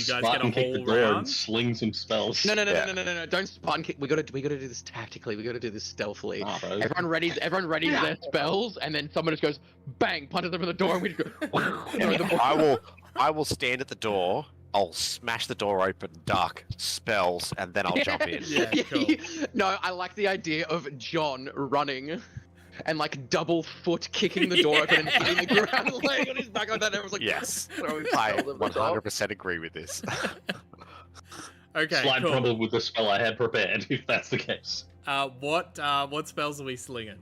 guys Spartan get a kick the whole door and round. sling some spells. No, Yeah. don't Spartan kick. We gotta do this tactically. We gotta do this stealthily. Nah, bro. Everyone readies their spells, and then someone just goes bang, punches them in the door, and we just go. I will stand at the door. I'll smash the door open, duck, spells, and then I'll jump in. Yeah, cool. No, I like the idea of John running and like double foot kicking the door open and hitting the ground, laying on his back like that. Everyone's like, Yes, throwing I spells over the top. 100% agree with this. Okay, Slight cool. problem with the spell I had prepared, if that's the case. What spells are we slinging?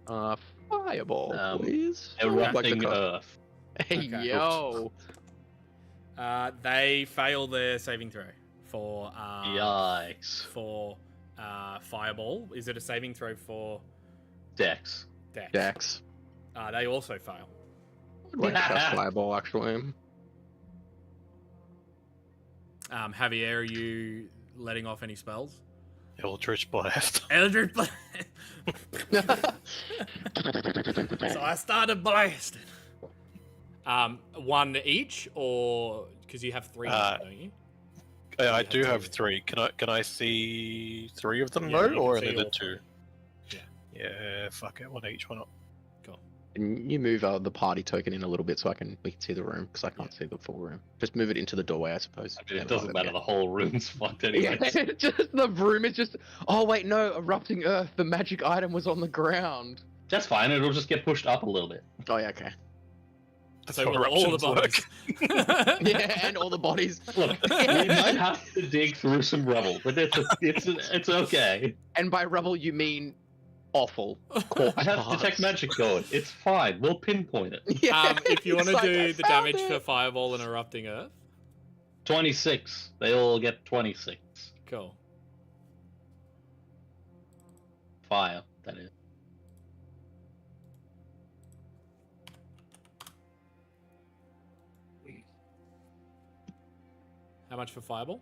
Fireball, please. Erupting Like the earth. Hey, Okay. yo. They fail their saving throw for Yikes. fireball. Is it a saving throw for Dex. dex? Dex. They also fail. I'd like to cast fireball, actually. Javier, are you letting off any spells? Eldritch Blast. Eldritch Blast. So I started blasting. One each, or because you have three, don't you? I You do have have two. 3. Can I see 3 of them Yeah, you though, can or see only the all 2? Yeah. Yeah, fuck it. One each. Why not? And you move the party token in a little bit so we can see the room, because I can't see the full room. Just move it into the doorway, I suppose. I mean, it Yeah, doesn't matter, yeah. the whole room's fucked Yeah, anyway. just the room is just. Oh wait, no! Erupting Earth. The magic item was on the ground. That's fine, it'll just get pushed up a little bit. Oh yeah, okay. That's So how will all the eruptions work. bodies. Yeah, and all the bodies. Look, we might have to dig through some rubble, but it's okay. And by rubble, you mean awful. I have detect magic going. It's fine. We'll pinpoint it. Yeah, If you want it's to like, do I the found damage it. for fireball and erupting earth, 26. They all get 26. cool. Fire, that is. How much for fireball?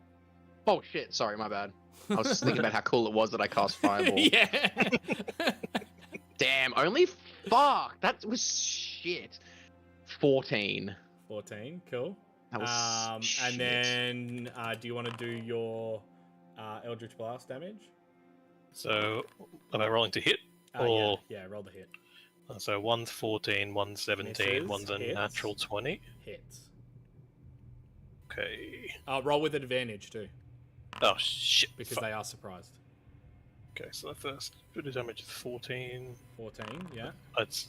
Oh shit! Sorry, my bad. I was just thinking about how cool it was that I cast fireball. Yeah. Damn, only fuck. That was shit. 14. 14, cool. That was shit. And then, do you want to do your Eldritch Blast damage? So, am I rolling to hit? Yeah, Or yeah, roll the hit. so one's 14, one's 17, Misses, one's a hits. natural 20. Hits. Okay. Roll with advantage too, Oh shit. because Fuck. they are surprised. Okay, so the first bit of damage is 14. 14, yeah. That's.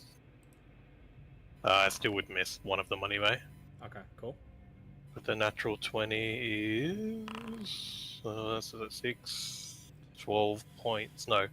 I still would miss one of them anyway. Okay, cool. But the natural 20 is. So that's 6. 12 points. No.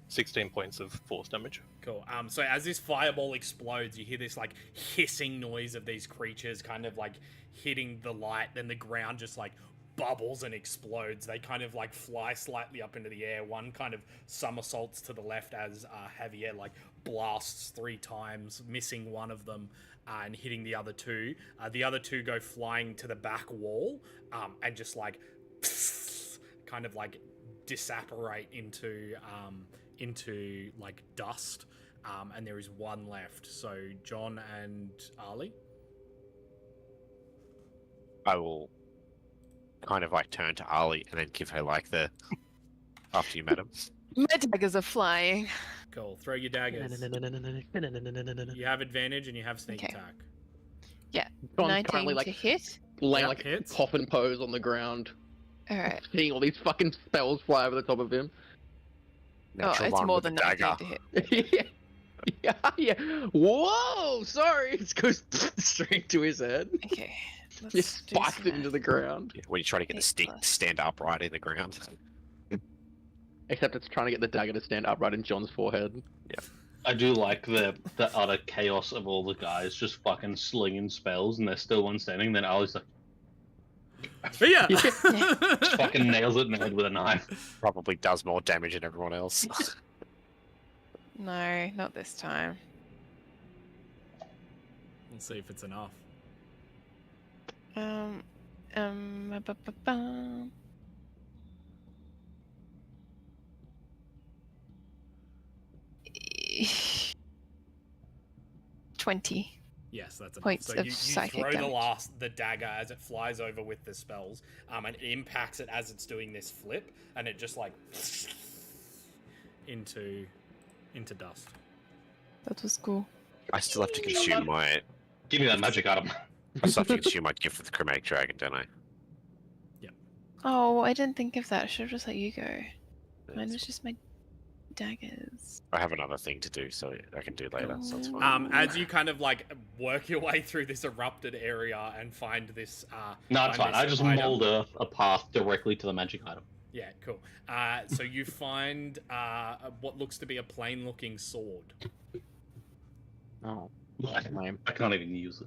16 points of force damage. Cool. So as this fireball explodes, you hear this like hissing noise of these creatures kind of like hitting the light, then the ground just like bubbles and explodes. They kind of like fly slightly up into the air. One kind of somersaults to the left as Javier like blasts 3 times, missing one of them and hitting the other 2. The other 2 go flying to the back wall and just like kind of like disapparate into like dust. And there is one left. So John and Ali. I will kind of like turn to Ali and then give her like the after you, madam. My daggers are flying. Cool. Throw your daggers. You have advantage and you have sneak Okay. attack. Yeah. John's 19 currently like to hit. laying Yep, like hits. coffin pose on the ground, Alright. seeing all these fucking spells fly over the top of him. Natural it's one more with than the 19 dagger. to hit. Yeah. Whoa! Sorry, it goes straight to his head. Okay. Let's Just do spikes some it into math. the ground. Yeah, when you try to get the 8 stick to plus. stand upright in the ground. Except it's trying to get the dagger to stand upright in John's forehead. I do like the utter chaos of all the guys just fucking slinging spells, and there's still one standing. Then Ali's like, Yeah. just fucking nails it in the head with a knife. Probably does more damage than everyone else. No, not this time. Let's see if it's enough. Ba-ba-bum. 20. Yes, that's enough. Points So of you psychic throw damage. the dagger as it flies over with the spells, and it impacts it as it's doing this flip, and it just like into dust. That was cool. I still have to consume my. Give me that magic item. I still have to consume my gift with the chromatic dragon, don't I? Oh, I didn't think of that. I should have just let you go. Mine was just my daggers. I have another thing to do, so I can do later. So it's fine. As you kind of like work your way through this erupted area and find this. No, it's find fine. I this just item. mold a path directly to the magic item. Yeah, cool. So you find what looks to be a plain-looking sword. Oh, I can't even use it.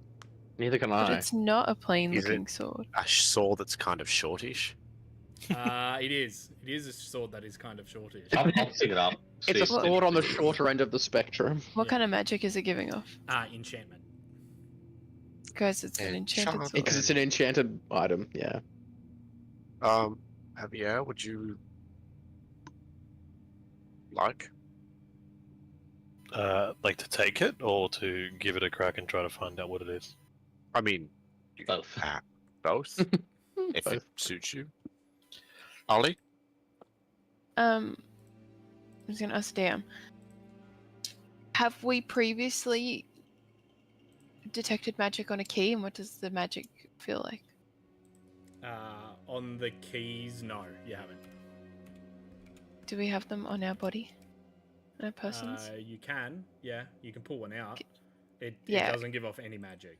neither can But I. it's not a plain Is looking it? sword. A sword that's kind of shortish. It is. It is a sword that is kind of shortish. I'll pick it up. It's a see if sword on the shorter end of the spectrum. What Yeah. kind of magic is it giving off? Enchantment. Guys, it's an enchanted Enchant- sword. Because it's an enchanted item, yeah. Javier, would you like? Like to take it or to give it a crack and try to find out what it is? I mean, you can Both. have both if Both. it suits you. Ollie, I'm just gonna ask Dan. Have we previously detected magic on a key, and what does the magic feel like? On the keys, no, you haven't. Do we have them on our body? On our persons? You can, yeah, you can pull one out. It Yeah. doesn't give off any magic.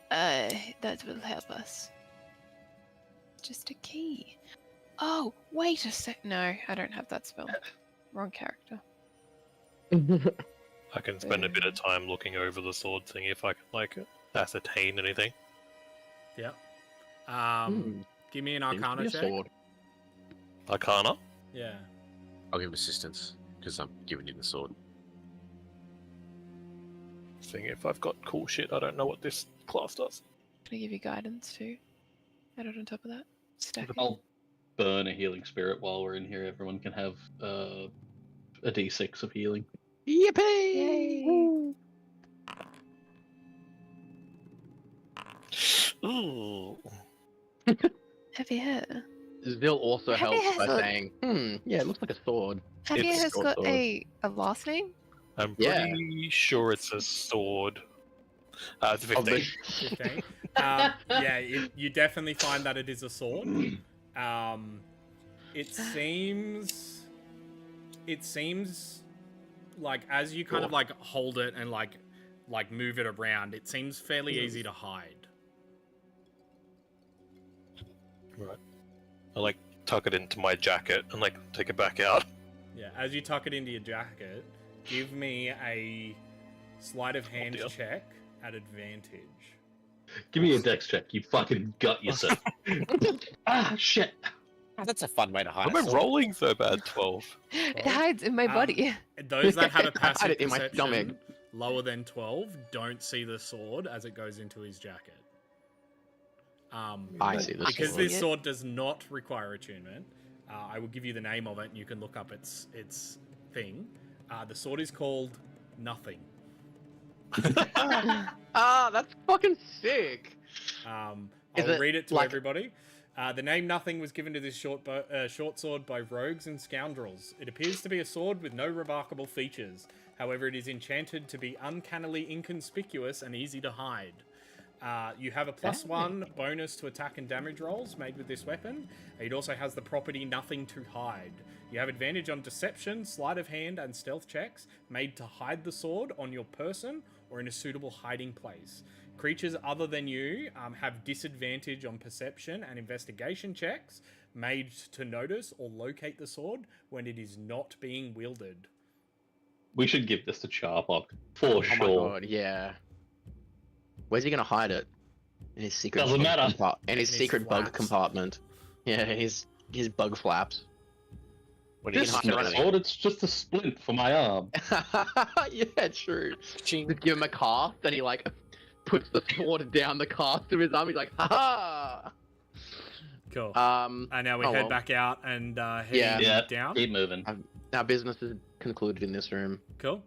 That will help us. Just a key. Oh, wait a sec. No, I don't have that spell. Wrong character. I can spend a bit of time looking over the sword, seeing if I can like ascertain anything. Yeah. Hmm. Give me an Seems to Arcana be a check. sword. Arcana. Yeah. I'll give him assistance because I'm giving you the sword. Seeing if I've got cool shit. I don't know what this class does. Can I give you guidance too? Added on top of that? Stack. I'll burn a healing spirit while we're in here. Everyone can have a d6 of healing. Yippee! Yay! Ooh. Javier. Zvil also Have you helps by had a- saying, yeah, it looks like a sword. Javier It's has short got sword. a last name? I'm Yeah. pretty sure it's a sword. It's Of the 15. Okay. Yeah, you definitely find that it is a sword. It seems like as you kind of like hold it and like move it around, it seems fairly easy to hide. Right. I like tuck it into my jacket and like take it back out. Yeah, as you tuck it into your jacket, give me a sleight of hand dear. check at advantage. Give me a dex check. You fucking gut yourself. Ah, shit. Oh, that's a fun way to hide. Why am I rolling so bad? 12. It hides in my body. Those that have a I had passive it in my perception stomach. lower than 12 don't see the sword as it goes into his jacket. I see the Because sword. this sword does not require attunement, I will give you the name of it and you can look up its thing. The sword is called Nothing. Ah, that's fucking sick. I'll Is it read it to like- everybody. The name Nothing was given to this short sword by rogues and scoundrels. It appears to be a sword with no remarkable features. However, it is enchanted to be uncannily inconspicuous and easy to hide. You have a +1 bonus to attack and damage rolls made with this weapon. It also has the property Nothing to Hide. You have advantage on deception, sleight of hand, and stealth checks made to hide the sword on your person or in a suitable hiding place. Creatures other than you have disadvantage on perception and investigation checks made to notice or locate the sword when it is not being wielded. We should give this to Charbog for sure. Oh my god, yeah. Where's he gonna hide it? In his secret. Doesn't matter. In his secret bug compartment. Yeah, his bug flaps. What This is not a sword, it's just a splint for my arm. Yeah, true. Just give him a cast, and he like puts the sword down the cast of his arm. He's like, ha! Cool. And now we head back out and head down. Keep moving. Our business is concluded in this room. Cool.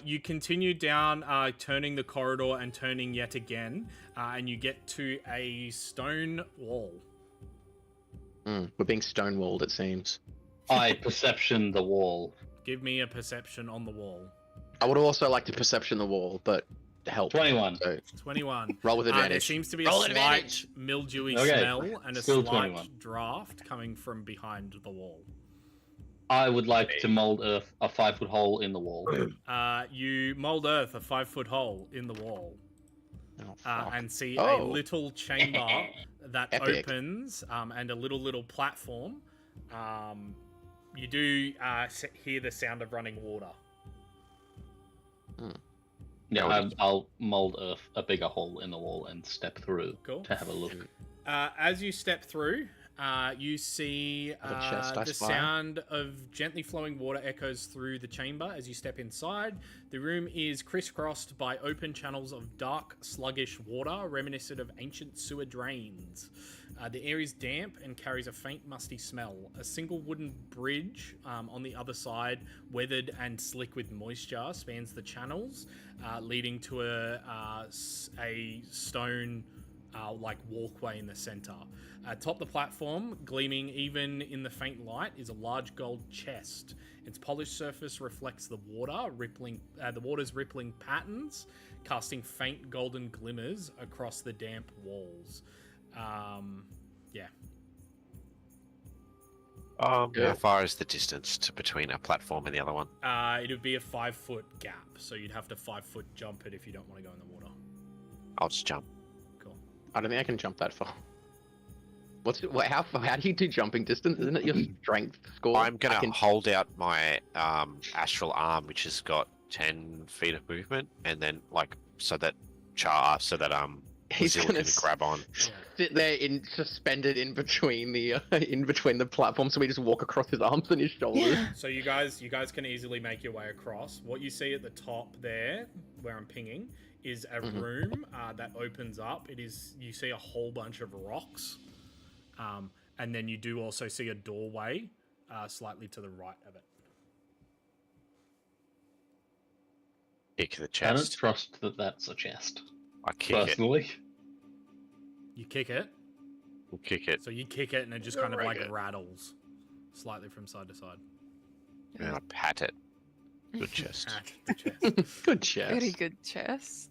You continue down, turning the corridor and turning yet again, and you get to a stone wall. We're being stonewalled, it seems. I perception the wall. Give me a perception on the wall. I would also like to perception the wall, but help. 21. So 21. roll with advantage. There seems to be a slight mildewy smell and a Still slight 21. draft coming from behind the wall. I would like to mold a 5-foot hole in the wall. You mold earth a 5-foot hole in the wall. And see a Oh. little chamber that Epic. opens and a little platform. You do hear the sound of running water. Yeah, I'll mold a bigger hole in the wall and step through to have a look. As you step through, you see the sound of gently flowing water echoes through the chamber as you step inside. The room is crisscrossed by open channels of dark, sluggish water, reminiscent of ancient sewer drains. The air is damp and carries a faint, musty smell. A single wooden bridge on the other side, weathered and slick with moisture, spans the channels, leading to a stone like walkway in the center. Atop the platform, gleaming even in the faint light, is a large gold chest. Its polished surface reflects the water, the water's rippling patterns, casting faint golden glimmers across the damp walls. How far is the distance between a platform and the other one? It would be a 5-foot gap, so you'd have to 5-foot jump it if you don't want to go in the water. I'll just jump. Cool. I don't think I can jump that far. How do you do jumping distance? Isn't it your strength score? I'm gonna hold out my astral arm, which has got 10 feet of movement, and then he's Zilla gonna can grab on. sit there suspended in between the platform, so we just walk across his arms and his shoulders. So you guys can easily make your way across. What you see at the top there, where I'm pinging, is a room that opens up. You see a whole bunch of rocks, and then you do also see a doorway slightly to the right of it. Kick the I chest. don't trust that that's a chest. I kick it. Personally. You kick it. We'll kick it. So you kick it, and it just kind of like rattles slightly from side to side. And I pat it. Good chest. At the chest. Good chest. Very good chest.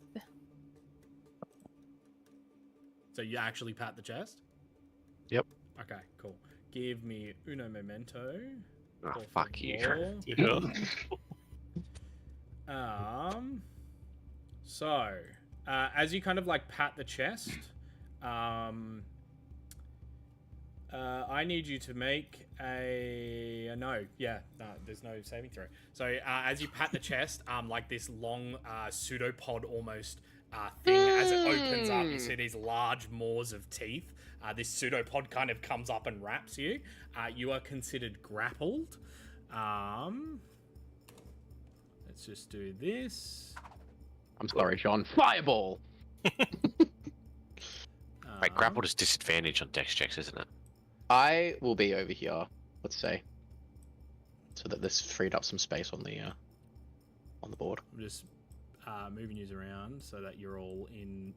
So you actually pat the chest? Yep. Okay, cool. Give me uno memento. Oh, fuck you. So, as you kind of like pat the chest, I need you to make there's no saving throw. So, as you pat the chest, like this long pseudopod almost thing, as it opens up, you see these large maws of teeth. This pseudopod kind of comes up and wraps you. You are considered grappled. Let's just do this. I'm sorry, Sean. Fireball! Wait, grappled is disadvantage on dex checks, isn't it? I will be over here, let's say. So that this freed up some space on the board. I'm just moving you around so that you're all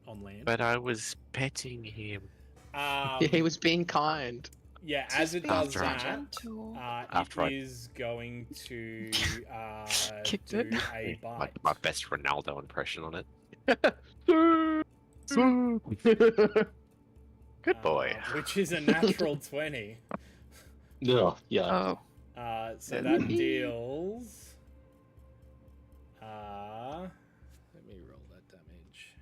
on land. But I was petting him. He was being kind. Yeah, as it does After that, gentle. After I- it is going to Kicked do it. a bite. my best Ronaldo impression on it. Good boy. Which is a natural 20. Yeah, yeah. Oh. So that deals. Let me roll that damage.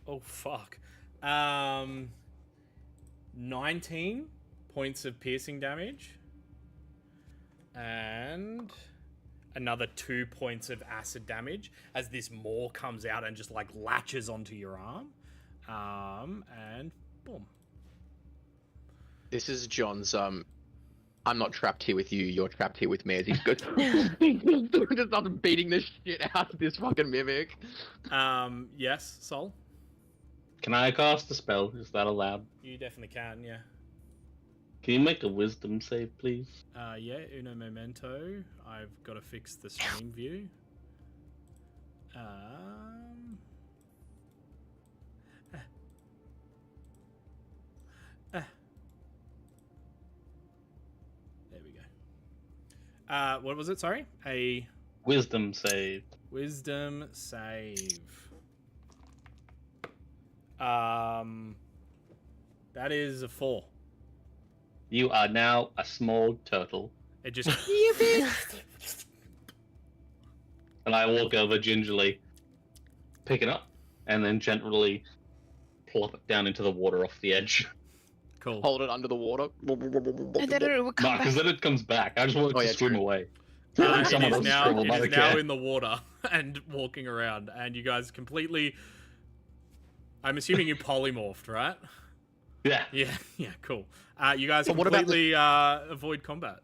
Oh fuck. 19 points of piercing damage, and another 2 points of acid damage as this maw comes out and just like latches onto your arm. And boom. This is John's I'm not trapped here with you, you're trapped here with me, as he goes just starts beating the shit out of this fucking mimic. Yes, Sol. Can I cast a spell? Is that allowed? You definitely can, yeah. Can you make a wisdom save, please? Yeah, uno momento. I've got to fix the stream view. There we go. What was it? Sorry? A Wisdom save. wisdom save. That is a 4. You are now a small turtle. It just And I walk over gingerly, pick it up, and then gently plop it down into the water off the edge. cool. Hold it under the water. And then it will No, come because back. then it comes back. I just want it Oh, to yeah, swim true. away. It Someone is else now, scribbled, it I is don't now care. in the water and walking around, and you guys completely. I'm assuming you polymorphed, right? Yeah. Yeah, cool. You guys But what about completely avoid combat.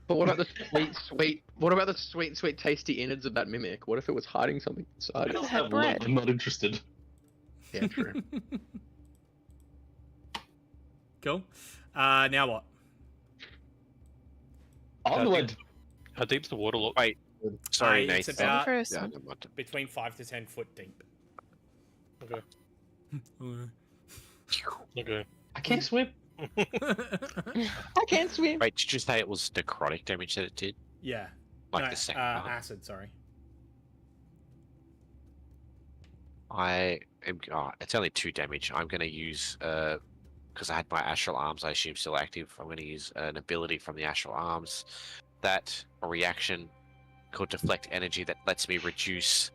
But what about the sweet, tasty innards of that mimic? What if it was hiding something inside I it? don't have have bread. I'm not interested. Yeah, true. Cool. Now what? Onward. How deep's the water look? Wait, sorry, It's Nathan. about First Yeah, one. never mind. between 5 to 10 foot deep. Okay. Okay. I can't swim. I can't swim. Wait, did you say it was necrotic damage that it did? Yeah. Like No, the second part? acid, sorry. I am. It's only 2 damage. I'm going to use, because I had my astral arms, I assume still active. I'm going to use an ability from the astral arms. That a reaction called deflect energy that lets me reduce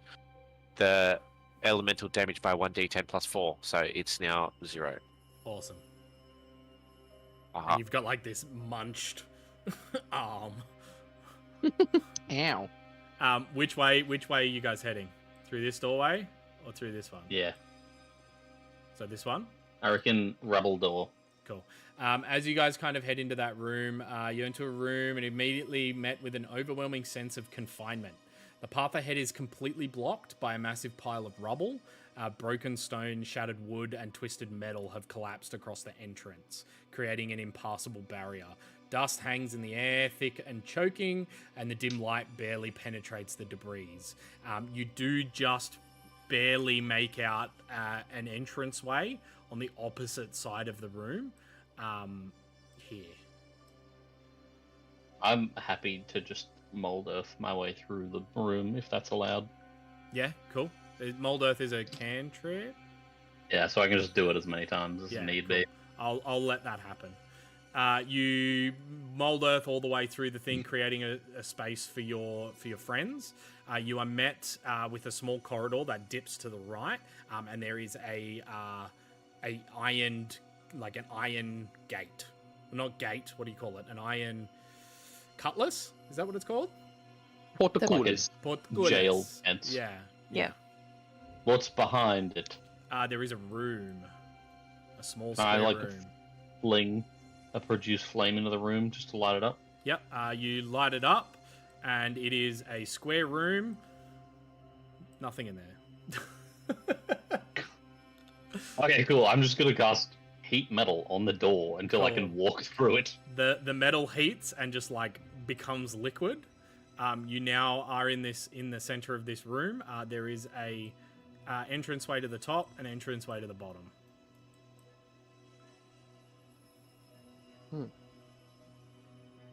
the elemental damage by 1d10 plus 4. So it's now 0. Awesome. Uh-huh. And you've got like this munched arm. Ow. Which way are you guys heading? Through this doorway or through this one? Yeah. So this one? I reckon rubble door. Cool. As you guys kind of head into that room, you enter a room and immediately met with an overwhelming sense of confinement. The path ahead is completely blocked by a massive pile of rubble. Broken stone, shattered wood, and twisted metal have collapsed across the entrance, creating an impassable barrier. Dust hangs in the air, thick and choking, and the dim light barely penetrates the debris. You do just barely make out an entranceway on the opposite side of the room. Here. I'm happy to just mold earth my way through the room if that's allowed. Yeah, cool. Mold Earth is a cantrip. Yeah, so I can just do it as many times as Yeah, need cool. be. I'll let that happen. You mold earth all the way through the thing, creating a space for your friends. You are met with a small corridor that dips to the right, and there is a iron gate. Not gate. What do you call it? An iron cutlass? Is that what it's called? Portcullis. Portcullis. Jail fence. Yeah. Yeah. What's behind it? There is a room. A small I square like room. Fling a produce flame into the room just to light it up. Yep, you light it up, and it is a square room. Nothing in there. Okay, cool. I'm just gonna cast heat metal on the door until I can Cool. walk through it. The metal heats and just like becomes liquid. You now are in the center of this room. There is a entranceway to the top and entranceway to the bottom.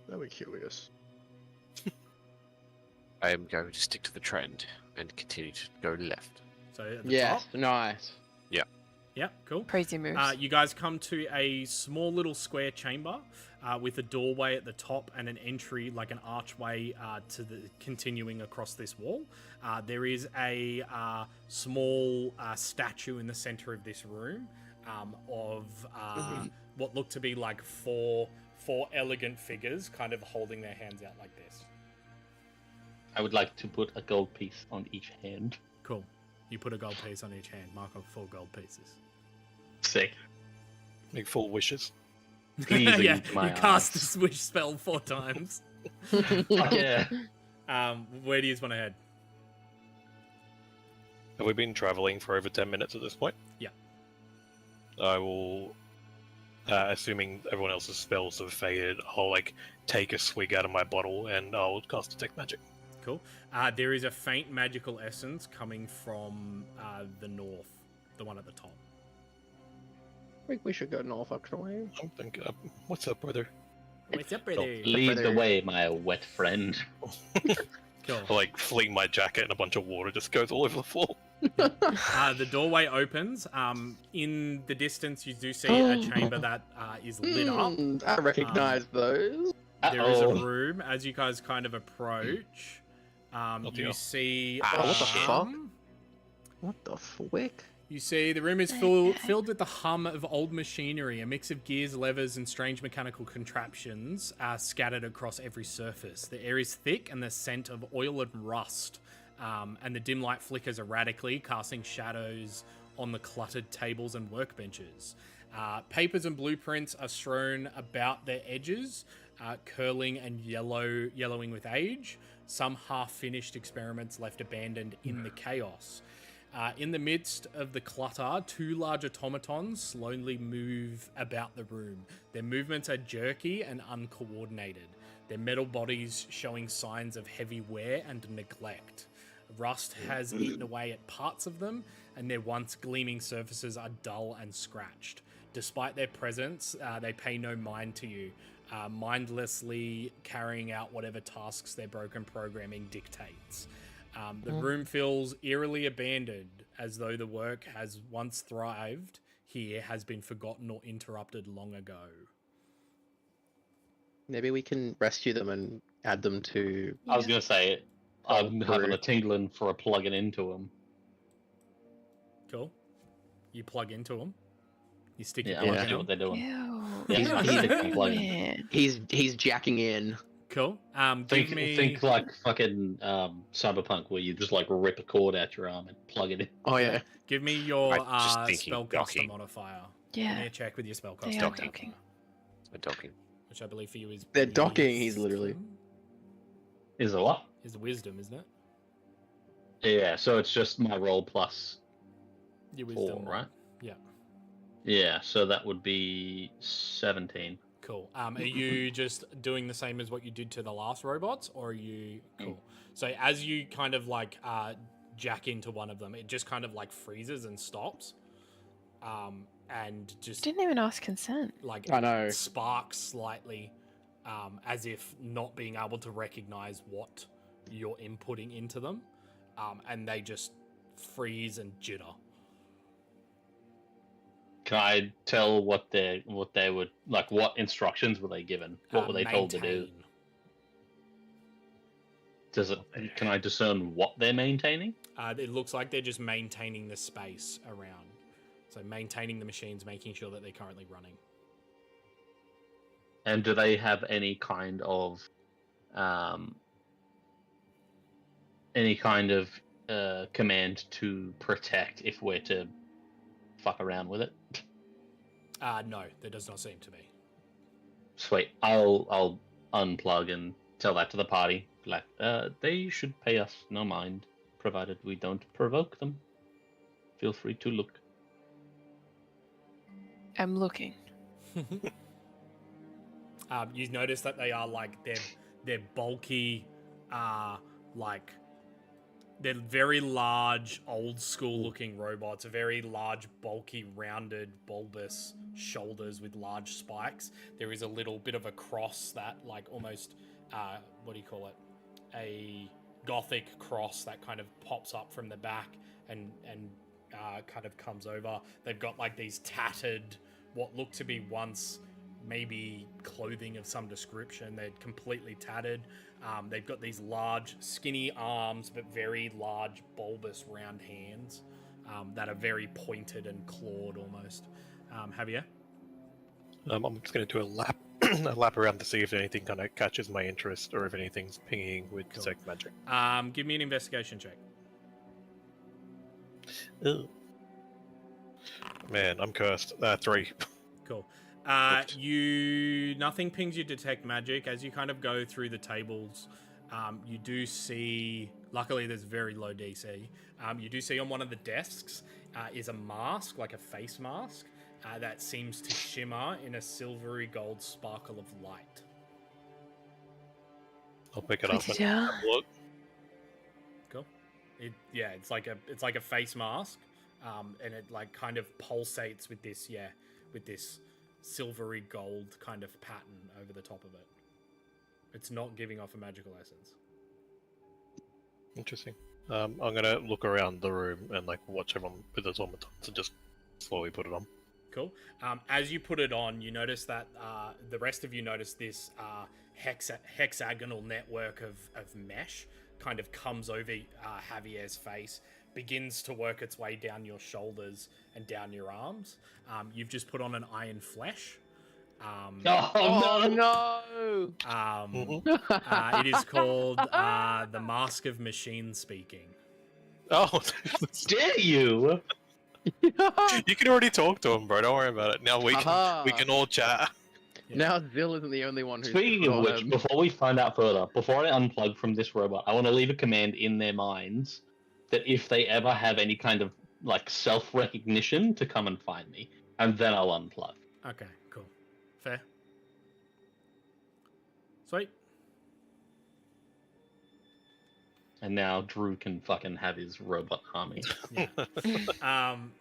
Very curious. I am going to stick to the trend and continue to go left. So at the Yes, top. nice. Yeah, cool. Crazy moves. You guys come to a small little square chamber with a doorway at the top and an entry, like an archway, to the continuing across this wall. There is a small statue in the center of this room of what look to be like four elegant figures, kind of holding their hands out like this. I would like to put a gold piece on each hand. Cool. You put a gold piece on each hand. Mark off 4 gold pieces. Sick. Make 4 wishes. Please Yeah, eat my you cast a eyes. swish spell 4 times. Fuck yeah. Where do you want to head? Have we been traveling for over 10 minutes at this point? Yeah. I will, assuming everyone else's spells have faded, I'll like take a swig out of my bottle and I'll cast Detect Magic. Cool. There is a faint magical essence coming from the north, the one at the top. I think we should go north, actually. I'm thinking, what's up, brother? What's up, brother? Lead the way, my wet friend. Cool. I like fling my jacket and a bunch of water just goes all over the floor. The doorway opens. In the distance, you do see a chamber that is lit up. I recognize those. There is a room. As you guys kind of approach, you dear. see... what the fuck? What the frick? You see, the room is filled with the hum of old machinery, a mix of gears, levers, and strange mechanical contraptions scattered across every surface. The air is thick and the scent of oil and rust, and the dim light flickers erratically, casting shadows on the cluttered tables and workbenches. Papers and blueprints are strewn about their edges, curling and yellowing with age. Some half-finished experiments left abandoned in the chaos. In the midst of the clutter, 2 large automatons slowly move about the room. Their movements are jerky and uncoordinated, their metal bodies showing signs of heavy wear and neglect. Rust has eaten away at parts of them, and their once gleaming surfaces are dull and scratched. Despite their presence, they pay no mind to you, mindlessly carrying out whatever tasks their broken programming dictates. The room feels eerily abandoned, as though the work has once thrived here has been forgotten or interrupted long ago. Maybe we can rescue them and add them to... I was going to say, I'm Homebrew. having a tingling for a plugging into them. Cool. You plug into them. You stick Yeah, your I plug want to see in. what they're doing. Ew. Yeah, He's- I'm sticking plug in. Man. He's jacking in. Cool. Think, Give me... think like fucking Cyberpunk, where you just like rip a cord out your arm and plug it in. Oh yeah. Give me your I'm just thinking spellcaster docking. modifier. Give me Yeah. a check with your spellcaster They are modifier, docking. A docking. which I believe for you is... They're docking, he's literally- wisdom? Is it what? Is the wisdom, isn't it? Yeah, so it's just my roll plus Your 4, wisdom, right? Yeah. Yeah, so that would be 17. Cool. Are you just doing the same as what you did to the last robots, or are you... Cool. So as you kind of like jack into one of them, it just kind of like freezes and stops. And just Didn't even ask consent. like I know. sparks slightly, as if not being able to recognize what you're inputting into them, and they just freeze and jitter. Can I tell what they would like? What instructions were they given? What were they told to do? Maintain. Does it? Can I discern what they're maintaining? It looks like they're just maintaining the space around. So maintaining the machines, making sure that they're currently running. And do they have any kind of command to protect if we're to fuck around with it? No, there does not seem to be. Sweet. I'll unplug and tell that to the party. Like, they should pay us no mind, provided we don't provoke them. Feel free to look. I'm looking. You notice that they are like they're bulky, like They're very large, old school looking robots. A very large, bulky, rounded, bulbous shoulders with large spikes. There is a little bit of a cross that, like, almost, what do you call it? A gothic cross that kind of pops up from the back and kind of comes over. They've got like these tattered, what look to be once maybe clothing of some description. They're completely tattered. They've got these large, skinny arms, but very large, bulbous, round hands that are very pointed and clawed almost. Javier? I'm just going to do a lap, a lap around to see if anything kind of catches my interest or if anything's pinging with detect magic. Give me an investigation check. Ugh. Man, I'm cursed. 3. Cool. Nothing pings you detect magic. As you kind of go through the tables, you do see, luckily there's very low DC, you do see on one of the desks is a mask, like a face mask, that seems to shimmer in a silvery gold sparkle of light. I'll pick it up and have a look. Cool. It's like a face mask, and it like kind of pulsates with this silvery gold kind of pattern over the top of it. It's not giving off a magical essence. Interesting. I'm gonna look around the room and like watch everyone with its automatons and just slowly put it on. Cool. As you put it on, you notice that the rest of you notice this hexagonal network of mesh kind of comes over Javier's face, begins to work its way down your shoulders and down your arms. You've just put on an iron flesh. Oh no! It is called the Mask of Machine Speaking. Oh, Dare you? you can already talk to him, bro. Don't worry about it. Now we can all chat. Yeah. Now Zill isn't the only one who's... Speaking of which, before we find out further, before I unplug from this robot, I want to leave a command in their minds that if they ever have any kind of like self-recognition, to come and find me, and then I'll unplug. Okay, cool. Fair. Sweet. And now Drew can fucking have his robot army. Yeah.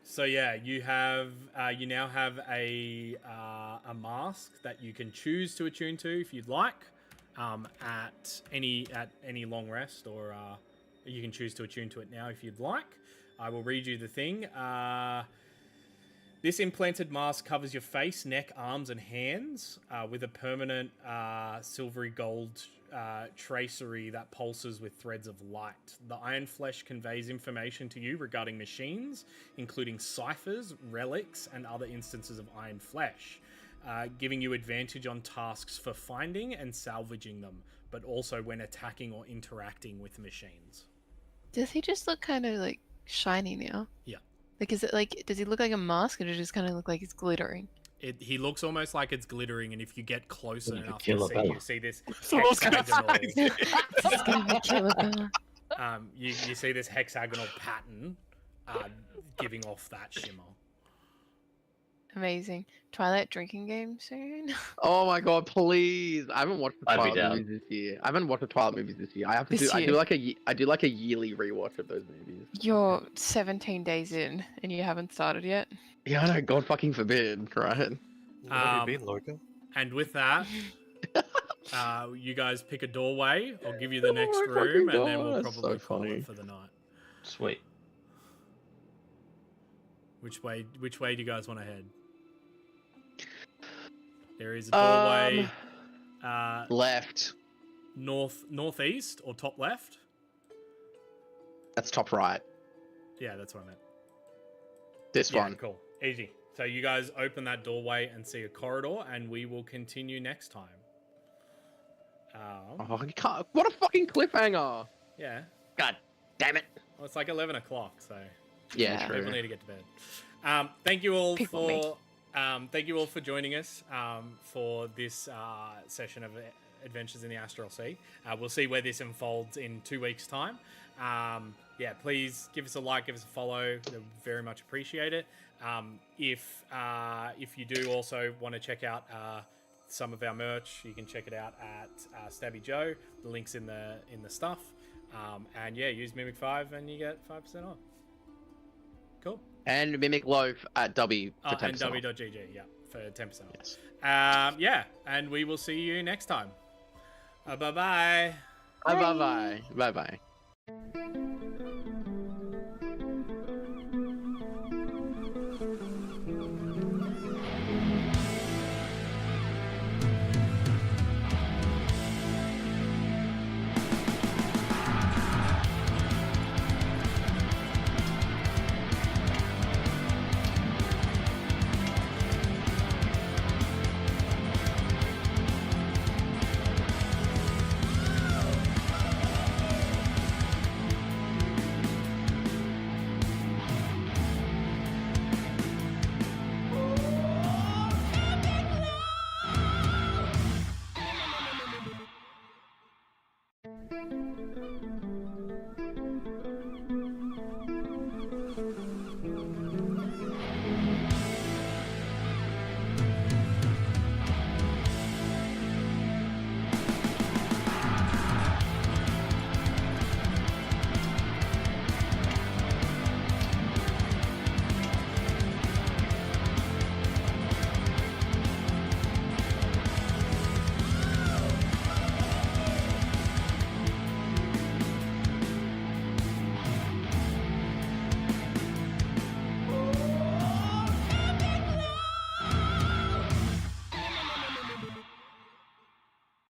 So yeah, you now have a mask that you can choose to attune to if you'd like, at any long rest, or you can choose to attune to it now if you'd like. I will read you the thing. This implanted mask covers your face, neck, arms, and hands with a permanent silvery gold tracery that pulses with threads of light. The iron flesh conveys information to you regarding machines, including ciphers, relics, and other instances of iron flesh, giving you advantage on tasks for finding and salvaging them, but also when attacking or interacting with machines. Does he just look kind of like shiny now? Yeah. Like, is it like, does he look like a mask, or does it just kind of look like it's glittering? He looks almost like it's glittering, and if you get closer Like a enough, killer you bell. see this So I was gonna hexagonal. It's gonna be killer bell. You see this hexagonal pattern giving off that shimmer. Amazing. Twilight drinking game soon. Oh my god, please! I haven't watched the I'd be Twilight down. movies this year. I haven't watched the Twilight movies this year. I have to This do. I year. do like a yearly rewatch of those movies. You're 17 days in and you haven't started yet. Yeah, I know. God fucking forbid, right? Where have you been, Logan? And with that, you guys pick a doorway. I'll give you the next my room, fucking and then we'll God, that's probably so call funny. it for the night. Sweet. Which way do you guys want to head? There is a doorway. Left. Northeast or top left? That's top right. Yeah, that's what I meant. This Yeah, one. cool. Easy. So you guys open that doorway and see a corridor, and we will continue next time. Oh, you can't. What a fucking cliffhanger! Yeah. God damn it. Well, it's like 11 o'clock, so Yeah, Yeah. true. people need to get to bed. Thank you all People me. for joining us for this session of Adventures in the Astral Sea. We'll see where this unfolds in 2 weeks' time. Yeah, please give us a like, give us a follow. They're very much appreciate it. If you do also want to check out some of our merch, you can check it out at Stabby Joe. The link's in the stuff. And yeah, use Mimic 5 and you get 5% off. Cool. And Mimic Loaf at W for 10%. And W.GG, yeah, for 10% off. Yes. Yeah, and we will see you next time. Bye-bye. Bye-bye. Bye-bye.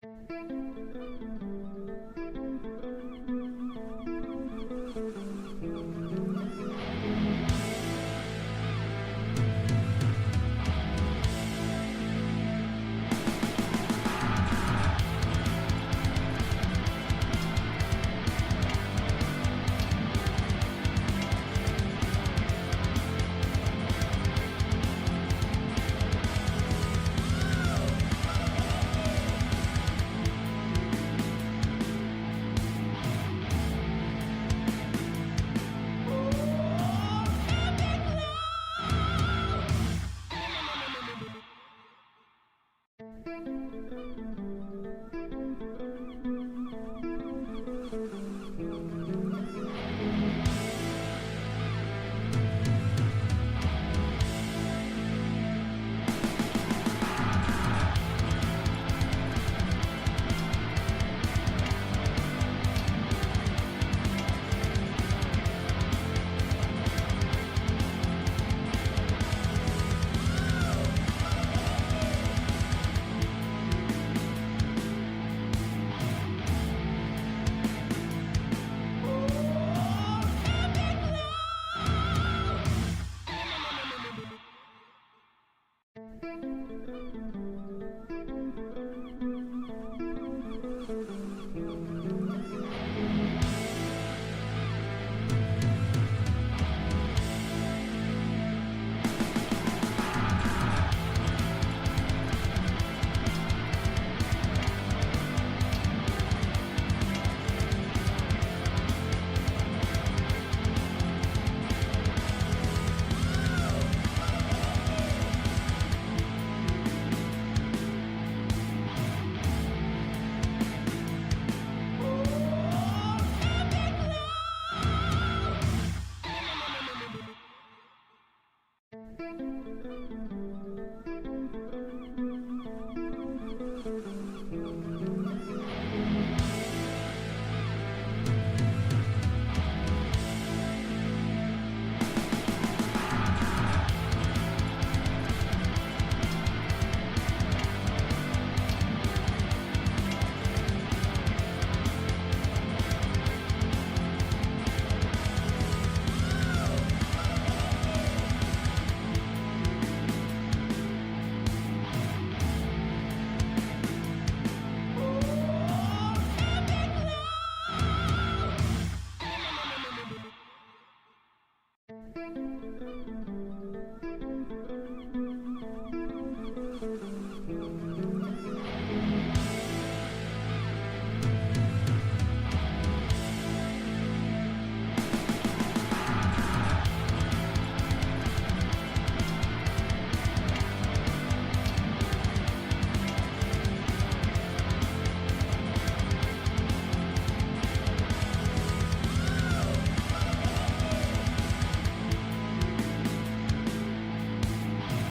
Thank you.